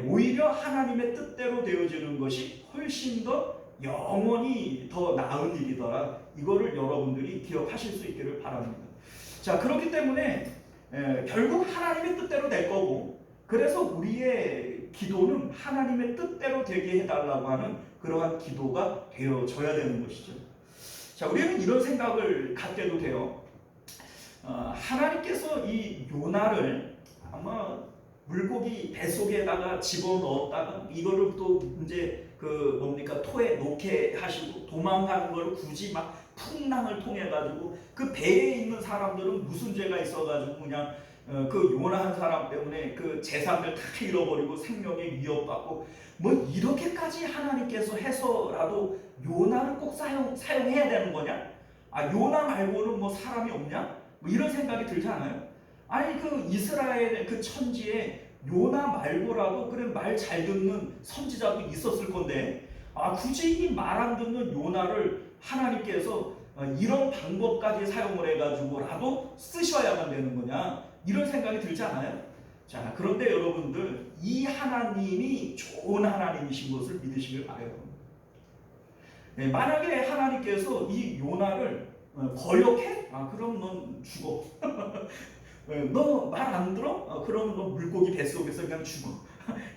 오히려 하나님의 뜻대로 되어지는 것이 훨씬 더 영원히 더 나은 일이더라. 이거를 여러분들이 기억하실 수 있기를 바랍니다. 자, 그렇기 때문에 결국 하나님의 뜻대로 될 거고, 그래서 우리의 기도는 하나님의 뜻대로 되게 해달라고 하는 그러한 기도가 되어져야 되는 것이죠. 자, 우리는 이런 생각을 갖게도 돼요. 하나님께서 이 요나를 아마 물고기 뱃속에다가 집어넣었다가 이거를 또 이제 그 뭡니까 토에 놓게 하시고 도망가는 걸 굳이 막 풍랑을 통해 가지고 그 배에 있는 사람들은 무슨 죄가 있어가지고 그냥 그 요나 한 사람 때문에 그 재산을 다 잃어버리고 생명에 위협받고 뭐 이렇게까지 하나님께서 해서라도 요나를 꼭 사용해야 되는 거냐? 요나 말고는 뭐 사람이 없냐? 뭐 이런 생각이 들지 않아요? 아니 그 이스라엘 그 천지에 요나 말고라도 그래 말 잘 듣는 선지자도 있었을 건데 굳이 이 말 안 듣는 요나를 하나님께서 이런 방법까지 사용을 해가지고라도 쓰셔야만 되는 거냐, 이런 생각이 들지 않아요? 자, 그런데 여러분들 이 하나님이 좋은 하나님이신 것을 믿으시길 바라요. 만약에 하나님께서 이 요나를 거역해? 그럼 넌 죽어. 너 말 안 들어? 그럼 너 물고기 뱃속에서 그냥 죽어.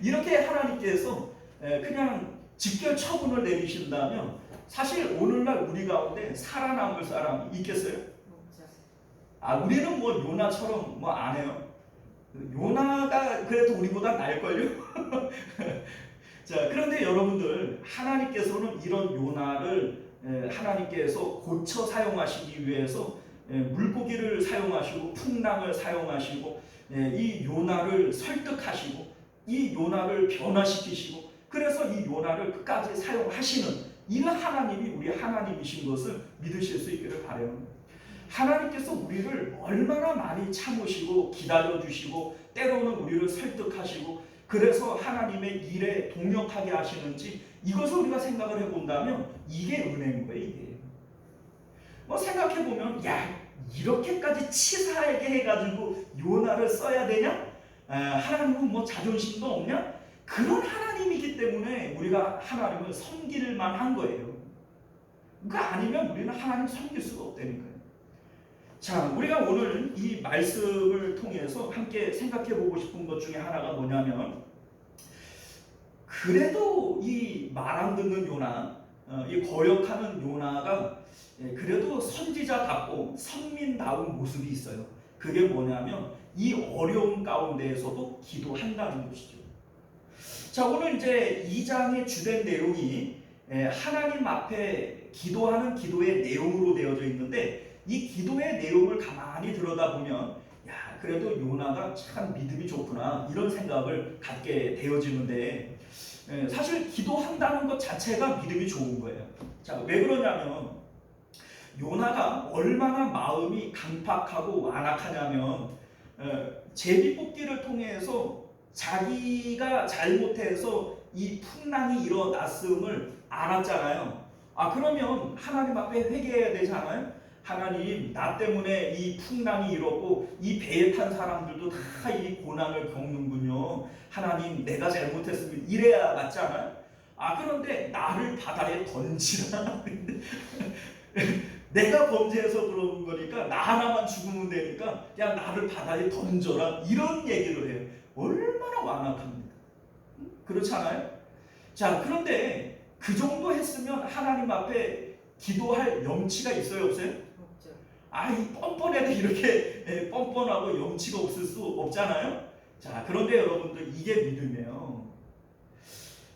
이렇게 하나님께서 그냥 직결 처분을 내리신다면 사실 오늘날 우리 가운데 살아남을 사람이 있겠어요? 우리는 뭐 요나처럼 뭐 안 해요. 요나가 그래도 우리보다 나을걸요? 자, 그런데 여러분들 하나님께서는 이런 요나를 하나님께서 고쳐 사용하시기 위해서 물고기를 사용하시고 풍랑을 사용하시고 이 요나를 설득하시고 이 요나를 변화시키시고 그래서 이 요나를 끝까지 사용하시는 이런 하나님이 우리 하나님이신 것을 믿으실 수 있기를 바라요. 하나님께서 우리를 얼마나 많이 참으시고 기다려주시고 때로는 우리를 설득하시고 그래서 하나님의 일에 동력하게 하시는지 이것을 우리가 생각을 해본다면 이게 은혜인 거예요. 이게 뭐 생각해보면 이렇게까지 치사하게 해가지고 요나를 써야 되냐? 하나님은 뭐 자존심도 없냐? 그런 하나님이기 때문에 우리가 하나님을 섬길 만한 거예요. 그러니까 아니면 우리는 하나님 섬길 수가 없다니까요. 자, 우리가 오늘 이 말씀을 통해서 함께 생각해 보고 싶은 것 중에 하나가 뭐냐면 그래도 이 말 안 듣는 요나, 이 거역하는 요나가 그래도 선지자답고 선민다운 모습이 있어요. 그게 뭐냐면 이 어려움 가운데에서도 기도한다는 것이죠. 자, 오늘 이제 2장의 주된 내용이 하나님 앞에 기도하는 기도의 내용으로 되어져 있는데 이 기도의 내용을 가만히 들여다보면 그래도 요나가 참 믿음이 좋구나 이런 생각을 갖게 되어지는데 사실 기도한다는 것 자체가 믿음이 좋은 거예요. 자, 왜 그러냐면 요나가 얼마나 마음이 강팍하고 완악하냐면 제비뽑기를 통해서 자기가 잘못해서 이 풍랑이 일어났음을 알았잖아요. 그러면 하나님 앞에 회개해야 되잖아요. 하나님, 나 때문에 이 풍랑이 일었고 이 배에 탄 사람들도 다 이 고난을 겪는군요. 하나님, 내가 잘못했으면 이래야 맞잖아요. 그런데 나를 바다에 던지라. 내가 범죄해서 그런 거니까 나 하나만 죽으면 되니까 그냥 나를 바다에 던져라, 이런 얘기를 해요. 얼마나 완악합니까? 그렇잖아요? 자, 그런데 그 정도 했으면 하나님 앞에 기도할 염치가 있어요, 없어요? 없죠. 이 뻔뻔해도 이렇게 뻔뻔하고 염치가 없을 수 없잖아요. 자, 그런데 여러분들, 이게 믿음이에요.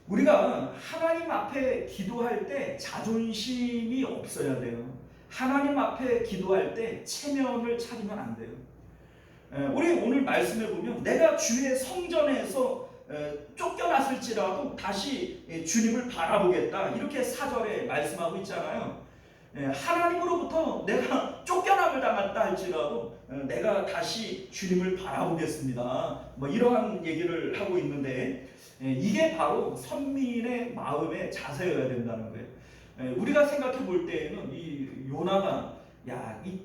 우리가 하나님 앞에 기도할 때 자존심이 없어야 돼요. 하나님 앞에 기도할 때 체면을 차리면 안 돼요. 우리 오늘 말씀에 보면 내가 주의 성전에서 쫓겨났을지라도 다시 주님을 바라보겠다, 이렇게 4절에 말씀하고 있잖아요. 하나님으로부터 내가 쫓겨남을 당했다 할지라도 내가 다시 주님을 바라보겠습니다, 뭐 이러한 얘기를 하고 있는데, 이게 바로 선민의 마음의 자세여야 된다는 거예요. 우리가 생각해 볼 때에는 이 요나가 이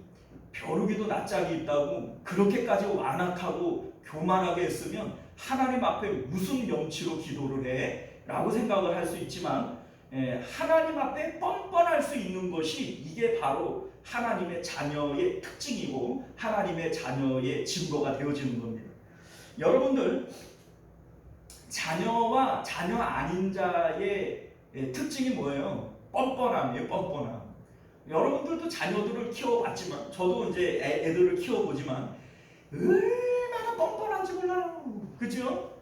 벼룩이도 낯짝이 있다고 그렇게까지 완악하고 교만하게 했으면 하나님 앞에 무슨 염치로 기도를 해? 라고 생각을 할 수 있지만, 하나님 앞에 뻔뻔할 수 있는 것이, 이게 바로 하나님의 자녀의 특징이고 하나님의 자녀의 증거가 되어지는 겁니다. 여러분들, 자녀와 자녀 아닌 자의 특징이 뭐예요? 뻔뻔함이에요. 뻔뻔함. 여러분들도 자녀들을 키워봤지만, 저도 이제 애들을 키워보지만 얼마나 뻔뻔한지 몰라요. 그죠?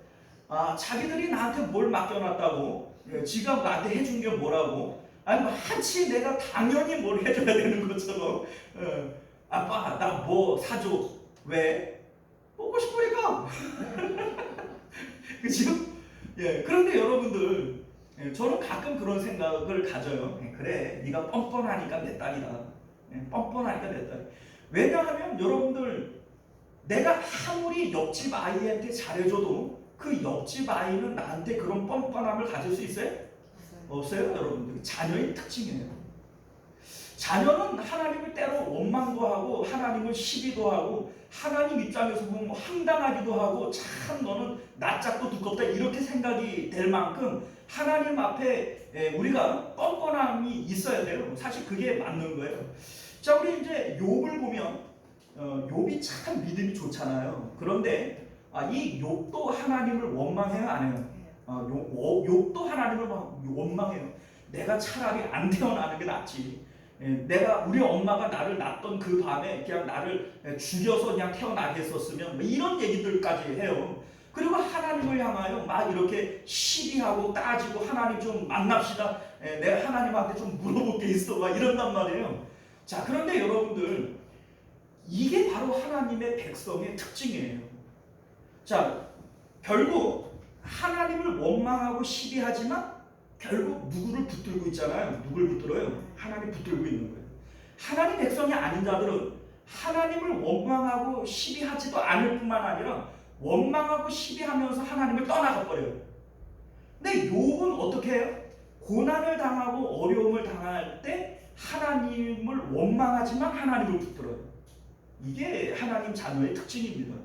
자기들이 나한테 뭘 맡겨놨다고, 지가 나한테 해준 게 뭐라고, 마치 내가 당연히 뭘 해줘야 되는 것처럼, 아빠 나 뭐 사줘. 왜? 먹고 싶으니까. 그죠? 그런데 여러분들, 저는 가끔 그런 생각을 가져요. 그래, 네가 뻔뻔하니까 내 딸이다. 뻔뻔하니까 내 딸. 왜냐하면 여러분들, 내가 아무리 옆집 아이한테 잘해줘도 그 옆집 아이는 나한테 그런 뻔뻔함을 가질 수 있어요? 없어요, 여러분들. 자녀의 특징이에요. 자녀는 하나님을 때로 원망도 하고 하나님을 시비도 하고 하나님 입장에서 보면 황당하기도 하고, 참 너는 낯짝도 두껍다, 이렇게 생각이 될 만큼 하나님 앞에 우리가 뻔뻔함이 있어야 돼요. 사실 그게 맞는 거예요. 자, 우리 이제 욥을 보면 욥이 참 믿음이 좋잖아요. 그런데 이 욥도 하나님을 원망해요, 안 해요? 욥도 하나님을 원망해요. 내가 차라리 안 태어나는 게 낫지. 우리 엄마가 나를 낳던 그 밤에 그냥 나를 죽여서 그냥 태어나게 했었으면, 이런 얘기들까지 해요. 그리고 하나님을 향하여 막 이렇게 시비하고 따지고, 하나님 좀 만납시다, 내가 하나님한테 좀 물어볼 게 있어, 막 이런단 말이에요. 자, 그런데 여러분들, 이게 바로 하나님의 백성의 특징이에요. 자, 결국 하나님을 원망하고 시비하지만 결국 누구를 붙들고 있잖아요. 누굴 붙들어요? 하나님 붙들고 있는 거예요. 하나님 백성이 아닌 자들은 하나님을 원망하고 시비하지도 않을 뿐만 아니라 원망하고 시비하면서 하나님을 떠나가 버려요. 근데 욥은 어떻게 해요? 고난을 당하고 어려움을 당할 때 하나님을 원망하지만 하나님을 붙들어요. 이게 하나님 자녀의 특징입니다.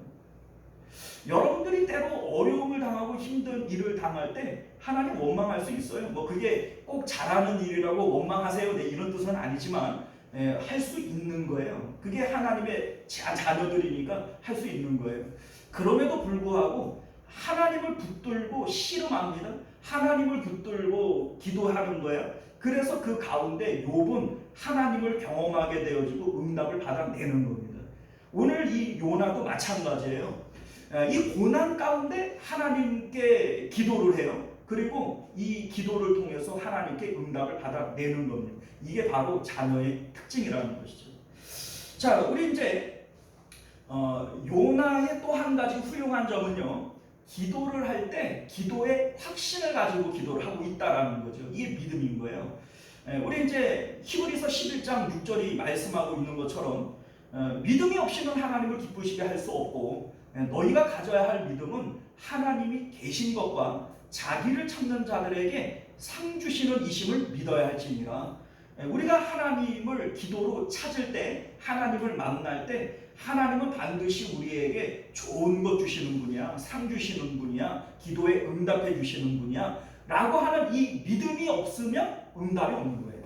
여러분들이 때로 어려움을 당하고 힘든 일을 당할 때 하나님 원망할 수 있어요. 뭐 그게 꼭 잘하는 일이라고 원망하세요, 이런 뜻은 아니지만 할 수 있는 거예요. 그게 하나님의 자녀들이니까 할 수 있는 거예요. 그럼에도 불구하고 하나님을 붙들고 씨름합니다. 하나님을 붙들고 기도하는 거예요. 그래서 그 가운데 욥은 하나님을 경험하게 되어지고 응답을 받아내는 겁니다. 오늘 이 요나도 마찬가지예요. 이 고난 가운데 하나님께 기도를 해요. 그리고 이 기도를 통해서 하나님께 응답을 받아내는 겁니다. 이게 바로 자녀의 특징이라는 것이죠. 자, 우리 이제 요나의 또 한 가지 훌륭한 점은요, 기도를 할 때 기도의 확신을 가지고 기도를 하고 있다라는 거죠. 이게 믿음인 거예요. 우리 이제 히브리서 11장 6절이 말씀하고 있는 것처럼 믿음이 없이는 하나님을 기쁘시게 할 수 없고 너희가 가져야 할 믿음은 하나님이 계신 것과 자기를 찾는 자들에게 상 주시는 이심을 믿어야 할지니라. 우리가 하나님을 기도로 찾을 때, 하나님을 만날 때 하나님은 반드시 우리에게 좋은 것 주시는 분이야, 상 주시는 분이야, 기도에 응답해 주시는 분이야 라고 하는 이 믿음이 없으면 응답이 없는 거예요.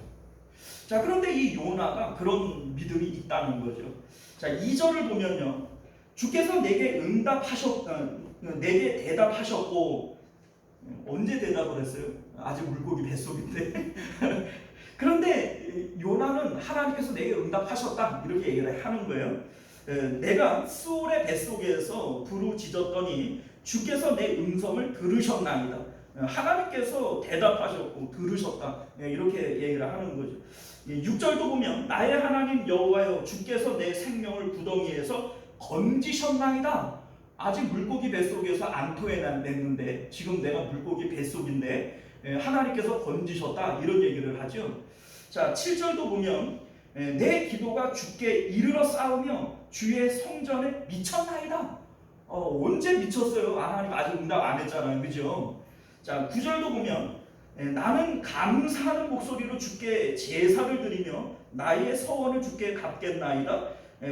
자, 그런데 이 요나가 그런 믿음이 있다는 거죠. 자, 2절을 보면요, 주께서 내게 내게 대답하셨고, 언제 대답을 했어요? 아직 물고기 뱃속인데. 그런데 요나는 하나님께서 내게 응답하셨다 이렇게 얘기를 하는 거예요. 내가 수올의 뱃속에서 부르짖었더니 주께서 내 음성을 들으셨나이다. 하나님께서 대답하셨고 들으셨다 이렇게 얘기를 하는 거죠. 6절도 보면 나의 하나님 여호와여 주께서 내 생명을 구덩이에서 건지셨나이다. 아직 물고기 뱃속에서 안 토해냈는데 지금 내가 물고기 뱃속인데 하나님께서 건지셨다 이런 얘기를 하죠. 자, 7절도 보면 내 기도가 주께 이르러 싸우며 주의 성전에 미쳤나이다. 언제 미쳤어요? 하나님 아직 응답 안 했잖아요, 그죠? 자, 9절도 보면 나는 감사하는 목소리로 주께 제사를 드리며 나의 서원을 주께 갚겠나이다.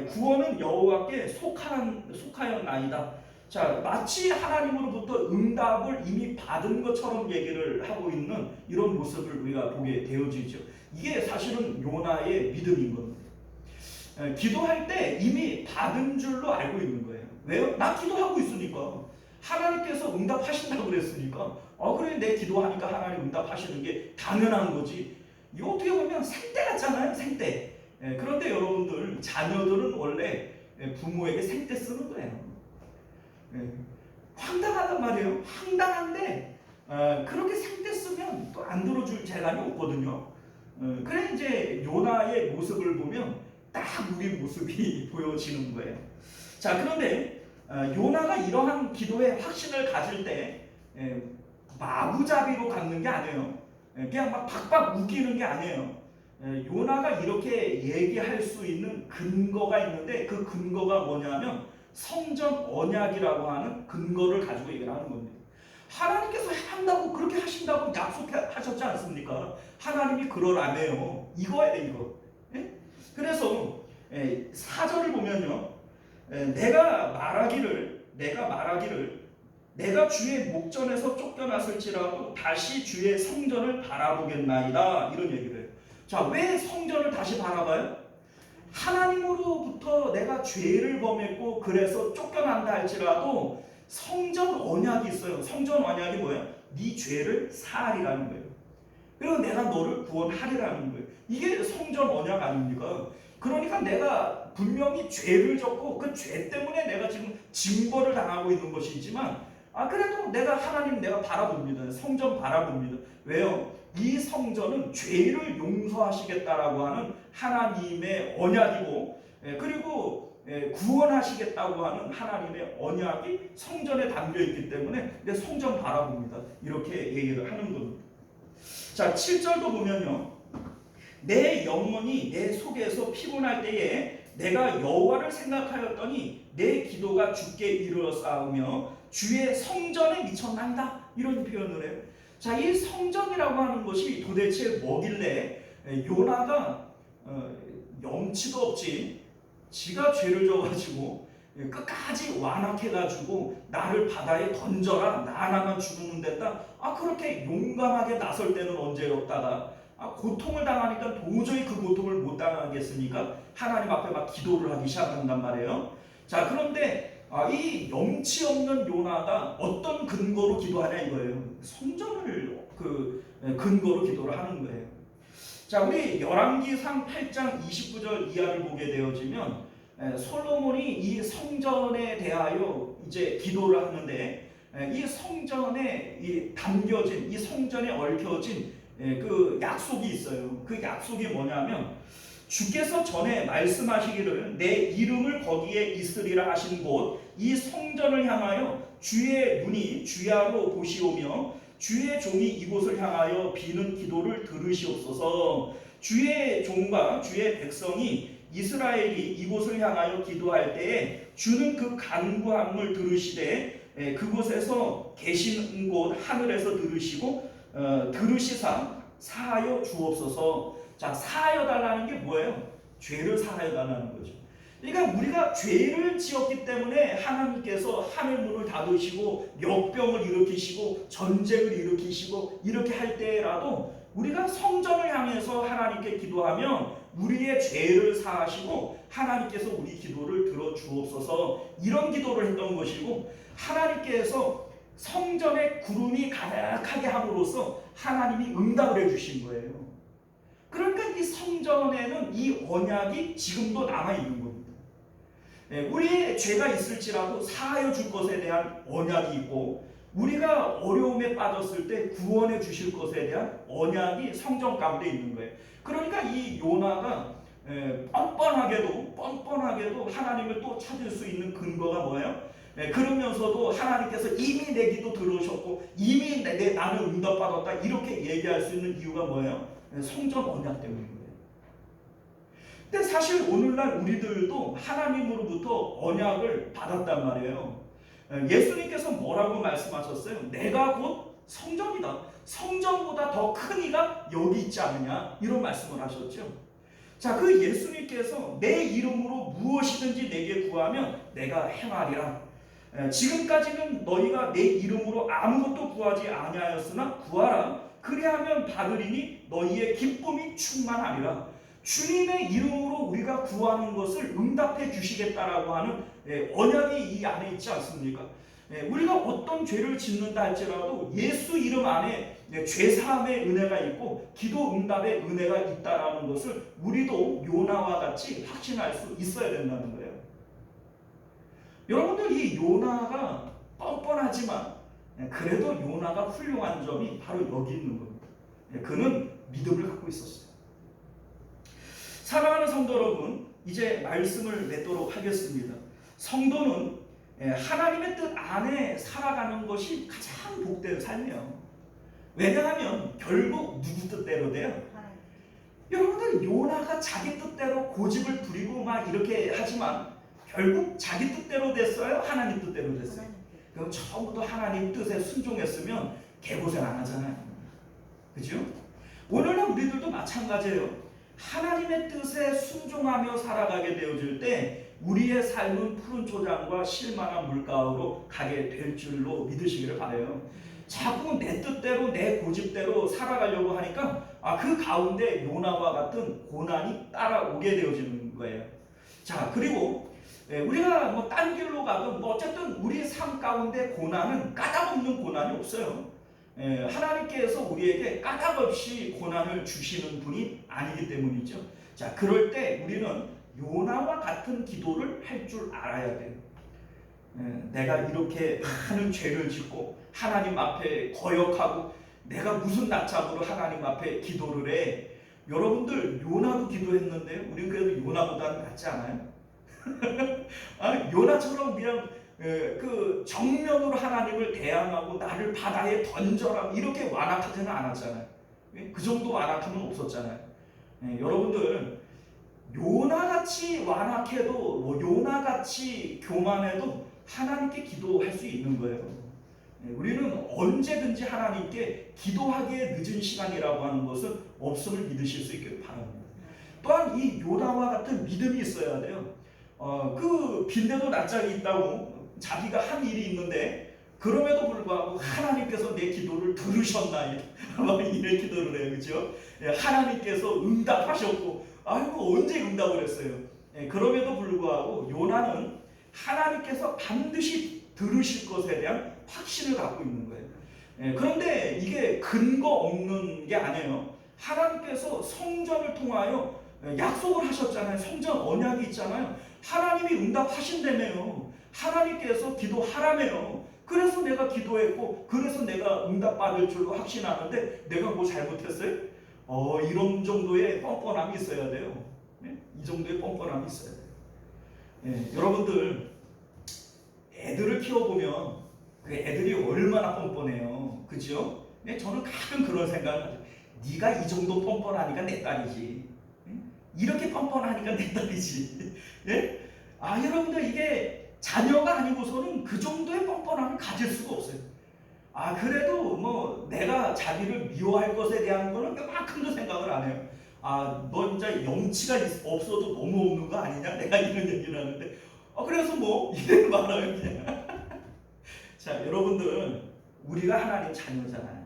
구원은 여호와께 속하였나이다. 자, 마치 하나님으로부터 응답을 이미 받은 것처럼 얘기를 하고 있는 이런 모습을 우리가 보게 되어지죠. 이게 사실은 요나의 믿음인 겁니다. 기도할 때 이미 받은 줄로 알고 있는 거예요. 왜요? 나 기도하고 있으니까. 하나님께서 응답하신다고 그랬으니까 그래, 내 기도하니까 하나님 응답하시는 게 당연한 거지. 이거 어떻게 보면 생떼 같잖아요, 생떼. 그런데 여러분들, 자녀들은 원래 부모에게 생떼 쓰는 거예요. 황당하단 말이에요. 황당한데 그렇게 생떼 쓰면 또 안 들어줄 재간이 없거든요. 그래 이제 요나의 모습을 보면 딱 우리 모습이 보여지는 거예요. 자, 그런데 요나가 이러한 기도의 확신을 가질 때 마구잡이로 갖는 게 아니에요. 그냥 막 박박 우기는 게 아니에요. 요나가 이렇게 얘기할 수 있는 근거가 있는데 그 근거가 뭐냐면 성전 언약이라고 하는 근거를 가지고 얘기를 하는 겁니다. 하나님께서 한다고 그렇게 하신다고 약속하셨지 않습니까? 하나님이 그러라며요. 이거예요, 이거. 그래서 4절을 보면요, 내가 말하기를 내가 주의 목전에서 쫓겨났을지라도 다시 주의 성전을 바라보겠나이다 이런 얘기를 해요. 자, 왜 성전을 다시 바라봐요? 하나님으로부터 내가 죄를 범했고 그래서 쫓겨난다 할지라도 성전 언약이 있어요. 성전 언약이 뭐예요? 네 죄를 사하리라는 거예요. 그리고 내가 너를 구원하리라는 거예요. 이게 성전 언약 아닙니까? 그러니까 내가 분명히 죄를 졌고 그 죄 때문에 내가 지금 징벌을 당하고 있는 것이지만 그래도 내가 바라봅니다. 성전 바라봅니다. 왜요? 이 성전은 죄를 용서하시겠다라고 하는 하나님의 언약이고 그리고 구원하시겠다고 하는 하나님의 언약이 성전에 담겨있기 때문에 내 성전 바라봅니다. 이렇게 얘기를 하는 겁니다. 자, 7절도 보면요, 내 영혼이 내 속에서 피곤할 때에 내가 여호와를 생각하였더니 내 기도가 주께 이르러 싸우며 주의 성전에 미쳤나이다 이런 표현을 해요. 자, 이 성전이라고 하는 것이 도대체 뭐길래 요나가 염치도 없지 지가 죄를 져가지고 끝까지 완악해가지고 나를 바다에 던져라 나 하나만 죽으면 됐다 그렇게 용감하게 나설 때는 언제였다가 고통을 당하니까 도저히 그 고통을 못 당하겠으니까 하나님 앞에 막 기도를 하기 시작한단 말이에요. 자, 그런데 이 염치 없는 요나가 어떤 근거로 기도하냐 이거예요. 성전을 근거로 기도를 하는 거예요. 자, 우리 열왕기상 8장 29절 이하를 보게 되어지면 솔로몬이 이 성전에 대하여 이제 기도를 하는데 이 성전에 담겨진 이 성전에 얽혀진 그 약속이 있어요. 그 약속이 뭐냐면 주께서 전에 말씀하시기를 내 이름을 거기에 있으리라 하신 곳 이 성전을 향하여 주의 눈이 주야로 보시오며 주의 종이 이곳을 향하여 비는 기도를 들으시옵소서. 주의 종과 주의 백성이 이스라엘이 이곳을 향하여 기도할 때에 주는 그 간구함을 들으시되 그곳에서 계신 곳 하늘에서 들으시고 들으시사 사하여 주옵소서. 자, 사하여 달라는 게 뭐예요? 죄를 사하여 달라는 거죠. 그러니까 우리가 죄를 지었기 때문에 하나님께서 하늘 문을 닫으시고 역병을 일으키시고 전쟁을 일으키시고 이렇게 할 때라도 우리가 성전을 향해서 하나님께 기도하면 우리의 죄를 사하시고 하나님께서 우리 기도를 들어주옵소서, 이런 기도를 했던 것이고, 하나님께서 성전에 구름이 가득하게 함으로써 하나님이 응답을 해주신 거예요. 그러니까 이 성전에는 이 언약이 지금도 남아있는 겁니다. 우리의 죄가 있을지라도 사하여 줄 것에 대한 언약이 있고, 우리가 어려움에 빠졌을 때 구원해 주실 것에 대한 언약이 성전 가운데 있는 거예요. 그러니까 이 요나가 뻔뻔하게도 하나님을 또 찾을 수 있는 근거가 뭐예요? 그러면서도 하나님께서 이미 내 기도 들으셨고 이미 나는 응답받았다 이렇게 얘기할 수 있는 이유가 뭐예요? 성전 언약 때문인 거예요. 근데 사실 오늘날 우리들도 하나님으로부터 언약을 받았단 말이에요. 예수님께서 뭐라고 말씀하셨어요? 내가 곧 성전이다. 성전보다 더 큰 이가 여기 있지 않느냐, 이런 말씀을 하셨죠. 자, 그 예수님께서 내 이름으로 무엇이든지 내게 구하면 내가 행하리라. 지금까지는 너희가 내 이름으로 아무것도 구하지 아니하였으나 구하라. 그리하면 받으리니 너희의 기쁨이 충만하리라. 주님의 이름으로 우리가 구하는 것을 응답해 주시겠다라고 하는 언약이 이 안에 있지 않습니까? 우리가 어떤 죄를 짓는다 할지라도 예수 이름 안에 죄사함의 은혜가 있고 기도 응답의 은혜가 있다라는 것을 우리도 요나와 같이 확신할 수 있어야 된다는 거예요. 여러분들, 이 요나가 뻔뻔하지만 그래도 요나가 훌륭한 점이 바로 여기 있는 겁니다. 그는 믿음을 갖고 있었어요. 사랑하는 성도 여러분, 이제 말씀을 맺도록 하겠습니다. 성도는 하나님의 뜻 안에 살아가는 것이 가장 복된 삶이에요. 왜냐하면 결국 누구 뜻대로 돼요? 여러분들, 요나가 자기 뜻대로 고집을 부리고 막 이렇게 하지만 결국 자기 뜻대로 됐어요? 하나님 뜻대로 됐어요? 그럼 처음부터 하나님 뜻에 순종했으면 개고생 안 하잖아요. 그죠? 오늘날 우리들도 마찬가지예요. 하나님의 뜻에 순종하며 살아가게 되어질 때 우리의 삶은 푸른 초장과 실만한 물가로 가게 될 줄로 믿으시기를 바라요. 자꾸 내 뜻대로 내 고집대로 살아가려고 하니까 그 가운데 요나와 같은 고난이 따라오게 되어지는 거예요. 자, 그리고 우리가 뭐 딴 길로 가든 어쨌든 우리 삶 가운데 고난은 까닭없는 고난이 없어요. 하나님께서 우리에게 까닭없이 고난을 주시는 분이 아니기 때문이죠. 자, 그럴 때 우리는 요나와 같은 기도를 할 줄 알아야 돼요. 내가 이렇게 많은 죄를 짓고 하나님 앞에 거역하고 내가 무슨 낯잡으로 하나님 앞에 기도를 해. 여러분들, 요나도 기도했는데요, 우리는 그래도 요나보다는 낫지 않아요? 요나처럼 그냥 그 정면으로 하나님을 대항하고 나를 바다에 던져라 이렇게 완악하지는 않았잖아요. 그 정도 완악함은 없었잖아요. 여러분들, 요나같이 완악해도 요나같이 교만해도 하나님께 기도할 수 있는 거예요. 우리는 언제든지 하나님께 기도하기에 늦은 시간이라고 하는 것은 없음을 믿으실 수 있기를 바랍니다. 또한 이 요나와 같은 믿음이 있어야 돼요. 그 빈대도 낯짝이 있다고 자기가 한 일이 있는데 그럼에도 불구하고 하나님께서 내 기도를 들으셨나 이런 기도를 해요. 그렇죠? 하나님께서 응답하셨고 아이고 언제 응답을 했어요. 그럼에도 불구하고 요나는 하나님께서 반드시 들으실 것에 대한 확신을 갖고 있는 거예요. 그런데 이게 근거 없는 게 아니에요. 하나님께서 성전을 통하여 약속을 하셨잖아요. 성전 언약이 있잖아요. 하나님이 응답하신다며요. 하나님께서 기도하라며요. 그래서 내가 기도했고 그래서 내가 응답받을 줄로 확신하는데 내가 뭐 잘못했어요? 이런 정도의 뻔뻔함이 있어야 돼요. 이 정도의 뻔뻔함이 있어야 돼요. 여러분들, 애들을 키워보면 그 애들이 얼마나 뻔뻔해요. 그죠? 네, 저는 가끔 그런 생각을 하죠. 네가 이 정도 뻔뻔하니까 내 딸이지. 이렇게 뻔뻔하니까 내 딸이지. 예? 아, 여러분들 이게 자녀가 아니고서는 그 정도의 뻔뻔함을 가질 수가 없어요. 아, 그래도 뭐 내가 자기를 미워할 것에 대한 거는 그만큼도 생각을 안 해요. 아, 너 진짜 염치가 없어도 너무 없는 거 아니냐? 내가 이런 얘기를 하는데, 그래서 뭐 이래 말아요 그냥. 자, 여러분들 우리가 하나님 자녀잖아요.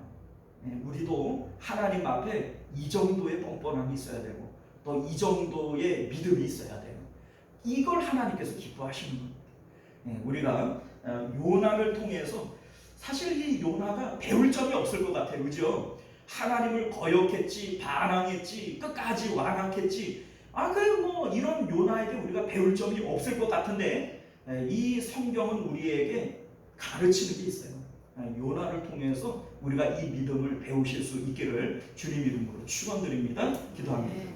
우리도 하나님 앞에 이 정도의 뻔뻔함이 있어야 되고 또 이 정도의 믿음이 있어야 돼요. 이걸 하나님께서 기뻐하시는 겁니다. 우리가 요나를 통해서 사실 이 요나가 배울 점이 없을 것 같아요. 그죠? 하나님을 거역했지, 반항했지, 끝까지 완악했지. 뭐 이런 요나에게 우리가 배울 점이 없을 것 같은데 이 성경은 우리에게 가르치는 게 있어요. 요나를 통해서 우리가 이 믿음을 배우실 수 있기를 주님 이름으로 축원드립니다. 기도합니다.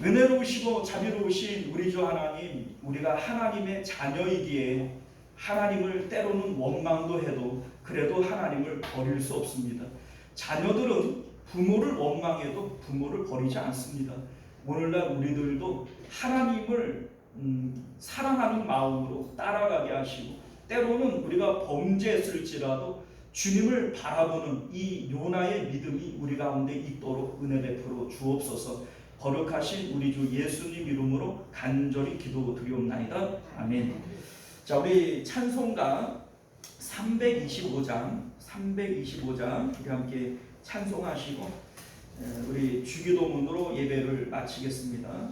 은혜로우시고 자비로우신 우리 주 하나님, 우리가 하나님의 자녀이기에 하나님을 때로는 원망도 해도 그래도 하나님을 버릴 수 없습니다. 자녀들은 부모를 원망해도 부모를 버리지 않습니다. 오늘날 우리들도 하나님을 사랑하는 마음으로 따라가게 하시고 때로는 우리가 범죄했을지라도 주님을 바라보는 이 요나의 믿음이 우리 가운데 있도록 은혜 베풀어 주옵소서. 거룩하신 우리 주 예수님 이름으로 간절히 기도드리옵나이다. 아멘. 자, 우리 찬송가 325장 우리 함께 찬송하시고 우리 주기도문으로 예배를 마치겠습니다.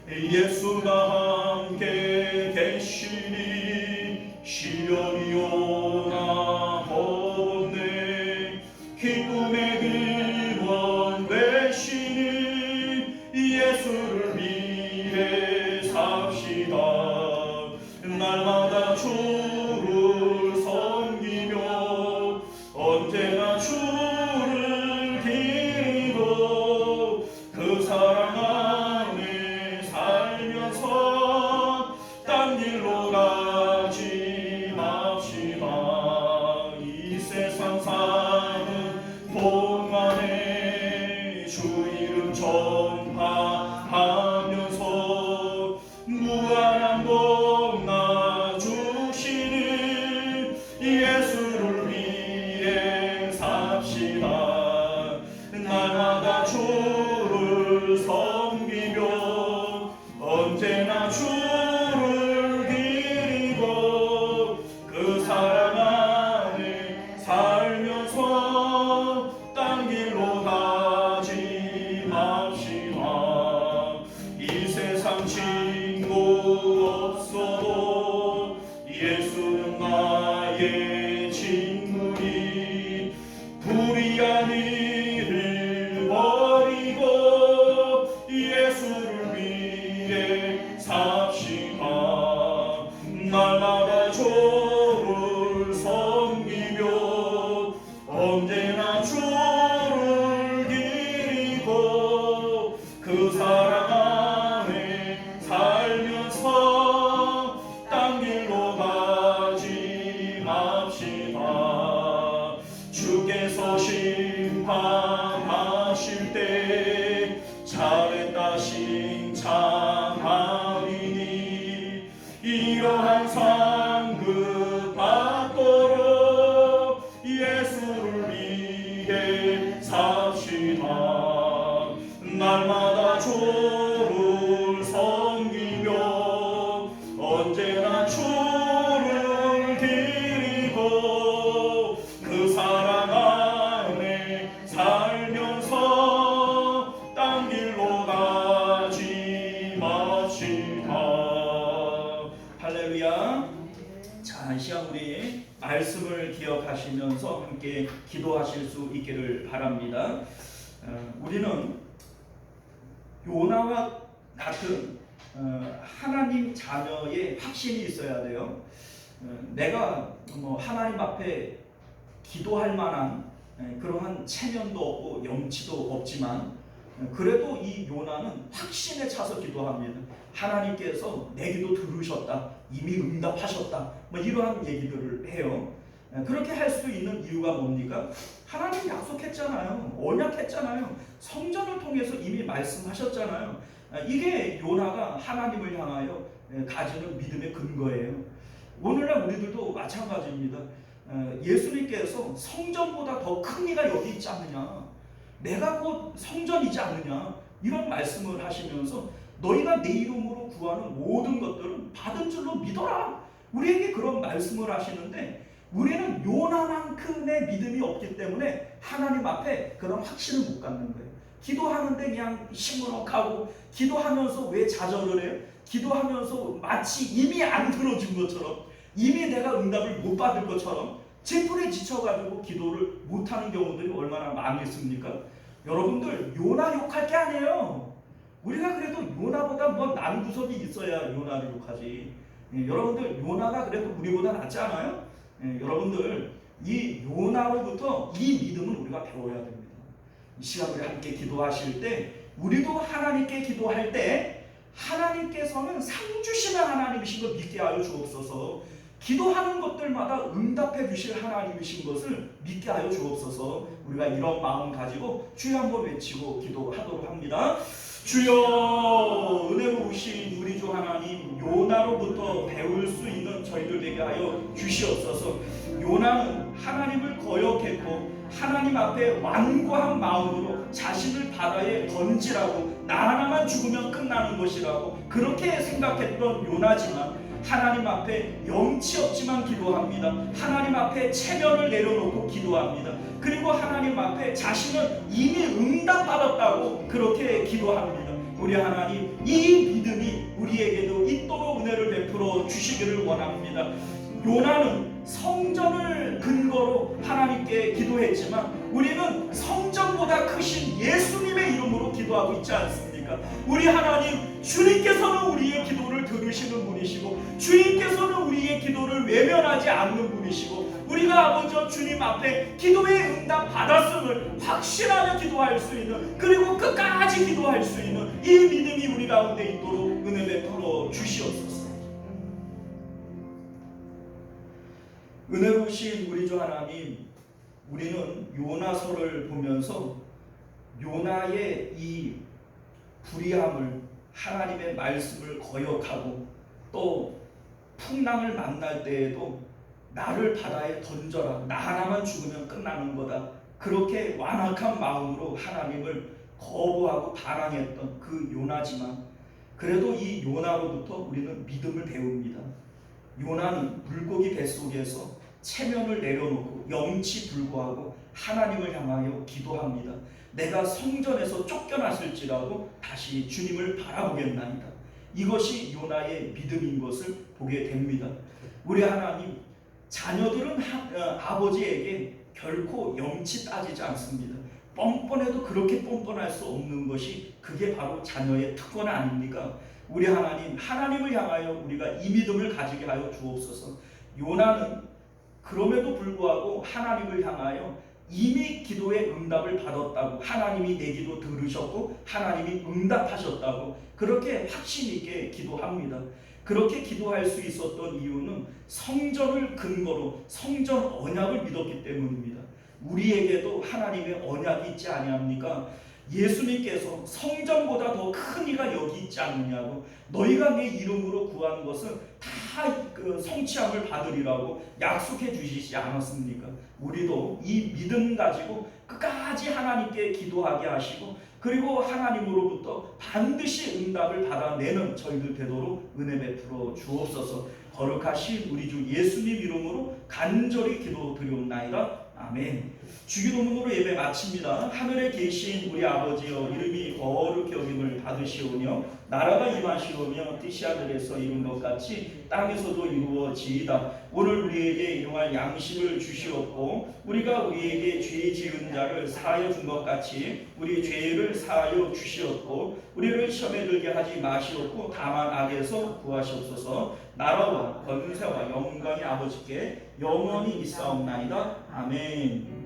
예수가 함께 계시니 시련이 오나 없네. 기쁨의 근원 되시니 예수를 위해 삽시다. 날마다 주를 섬기며 언제나 주를 기리고 그 사랑 안에 살면서 딴 길로 가지 맙시다. 이 세상 사는 동안에 주 이름 전파하면서 무한한 복 나주시는 예수를 위해 삽시다. 날마다 주를 섬기며 언제나 주를 기리고 그 사랑 안에 살면서 딴 길로 가지 맙시다. 이 세상 친구 없어도 예수는 나의 친구니 불의한 일을 버리고 예수를 위해 삽시다. 날마다 주를 섬기며 언제나 주를 기리고 그 사랑 안에 살면서 딴 길로 가지 맙시다. 주께서 심판하실 때 잘했다 칭찬하리니 이러한 상급 받도록 예수를 위해 삽시다. 날마다 주를 섬기며 언제나 주를 기리고 그 사랑 안에 살면서 딴 길로 가지 맙시다. 할렐루야. 자, 이 시간 우리 말씀을 기억하시면서 함께 기도하실 수 있기를 바랍니다. 우리는 요나와 같은 하나님 자녀의 확신이 있어야 돼요. 내가 뭐 하나님 앞에 기도할 만한 그러한 체면도 없고 염치도 없지만 그래도 이 요나는 확신에 차서 기도합니다. 하나님께서 내 기도 들으셨다, 이미 응답하셨다, 뭐 이러한 얘기들을 해요. 그렇게 할 수 있는 이유가 뭡니까? 하나님 약속했잖아요. 언약했잖아요. 성전을 통해서 이미 말씀하셨잖아요. 이게 요나가 하나님을 향하여 가지는 믿음의 근거예요. 오늘날 우리들도 마찬가지입니다. 예수님께서 성전보다 더 큰 이가 여기 있지 않느냐, 내가 곧 성전이지 않느냐, 이런 말씀을 하시면서 너희가 내 이름으로 구하는 모든 것들은 받은 줄로 믿어라, 우리에게 그런 말씀을 하시는데, 우리는 요나만큼의 믿음이 없기 때문에 하나님 앞에 그런 확신을 못 갖는 거예요. 기도하는데 그냥 시무룩하고, 기도하면서 왜 좌절을 해요? 기도하면서 마치 이미 안 들어준 것처럼, 이미 내가 응답을 못 받을 것처럼 찌푸리에 지쳐가지고 기도를 못하는 경우들이 얼마나 많이 있습니까? 여러분들, 요나 욕할 게 아니에요. 우리가 그래도 요나보다 뭐 남구석이 있어야 요나를 욕하지. 여러분들, 요나가 그래도 우리보다 낫지 않아요? 여러분들, 이 요나로부터 이 믿음은 우리가 배워야 됩니다. 이 시간 우리 함께 기도하실 때, 우리도 하나님께 기도할 때 하나님께서는 상 주시는 하나님이신 걸 믿게 하여 주옵소서. 기도하는 것들마다 응답해 주실 하나님이신 것을 믿게 하여 주옵소서. 우리가 이런 마음 가지고 주여 한번 외치고 기도하도록 합니다. 주여, 은혜로우신 우리 주 하나님, 요나로부터 배울 수 있는 저희들 되게 하여 주시옵소서. 요나는 하나님을 거역했고 하나님 앞에 완고한 마음으로 자신을 바다에 던지라고, 나 하나만 죽으면 끝나는 것이라고 그렇게 생각했던 요나지만, 하나님 앞에 염치 없지만 기도합니다. 하나님 앞에 체면을 내려놓고 기도합니다. 그리고 하나님 앞에 자신은 이미 응답받았다고 그렇게 기도합니다. 우리 하나님, 이 믿음이 우리에게도 있도록 은혜를 베풀어 주시기를 원합니다. 요나는 성전을 근거로 하나님께 기도했지만, 우리는 성전보다 크신 예수님의 이름으로 기도하고 있지 않습니까? 우리 하나님, 주님께서는 우리의 기도를 들으시는 분이시고, 주님께서는 우리의 기도를 외면하지 않는 분이시고, 우리가 아버지 주님 앞에 기도의 응답 받았음을 확신하며 기도할 수 있는, 그리고 끝까지 기도할 수 있는 이 믿음이 우리 가운데 있도록 은혜 베풀어 주시옵소서. 은혜로우신 우리 주 하나님, 우리는 요나서를 보면서 요나의 이 불의함을, 하나님의 말씀을 거역하고, 또 풍랑을 만날 때에도 나를 바다에 던져라, 나 하나만 죽으면 끝나는 거다, 그렇게 완악한 마음으로 하나님을 거부하고 반항했던 그 요나지만, 그래도 이 요나로부터 우리는 믿음을 배웁니다. 요나는 물고기 뱃속에서 체면을 내려놓고 염치 불구하고 하나님을 향하여 기도합니다. 내가 성전에서 쫓겨났을지라도 다시 주님을 바라보겠나이다. 이것이 요나의 믿음인 것을 보게 됩니다. 우리 하나님, 자녀들은 아버지에게 결코 염치 따지지 않습니다. 뻔뻔해도 그렇게 뻔뻔할 수 없는 것이, 그게 바로 자녀의 특권 아닙니까? 우리 하나님, 하나님을 향하여 우리가 이 믿음을 가지게 하여 주옵소서. 요나는 그럼에도 불구하고 하나님을 향하여 이미 기도의 응답을 받았다고, 하나님이 내 기도 들으셨고 하나님이 응답하셨다고 그렇게 확신 있게 기도합니다. 그렇게 기도할 수 있었던 이유는 성전을 근거로 성전 언약을 믿었기 때문입니다. 우리에게도 하나님의 언약이 있지 아니합니까? 예수님께서 성전보다 더 큰 이가 여기 있지 않느냐고, 너희가 내 이름으로 구하는 것은 다 성취함을 받으리라고 약속해 주시지 않았습니까? 우리도 이 믿음 가지고 끝까지 하나님께 기도하게 하시고, 그리고 하나님으로부터 반드시 응답을 받아내는 저희들 되도록 은혜 베풀어 주옵소서. 거룩하신 우리 주 예수님 이름으로 간절히 기도드리옵나이다. 아멘. 주기도문으로 예배 마칩니다. 하늘에 계신 우리 아버지여, 이름이 거룩히 여김을 받으시오며 나라가 임하시오며 뜻이 하늘에서 이룬 것 같이 땅에서도 이루어지이다. 오늘 우리에게 일용할 양식을 주시옵고, 우리가 우리에게 죄 지은 자를 사하여 준 것 같이 우리 죄를 사하여 주시옵고, 우리를 시험에 들게 하지 마시옵고 다만 악에서 구하시옵소서. 나라와 권세와 영광이 아버지께 영원히 있사옵나이다. 아멘.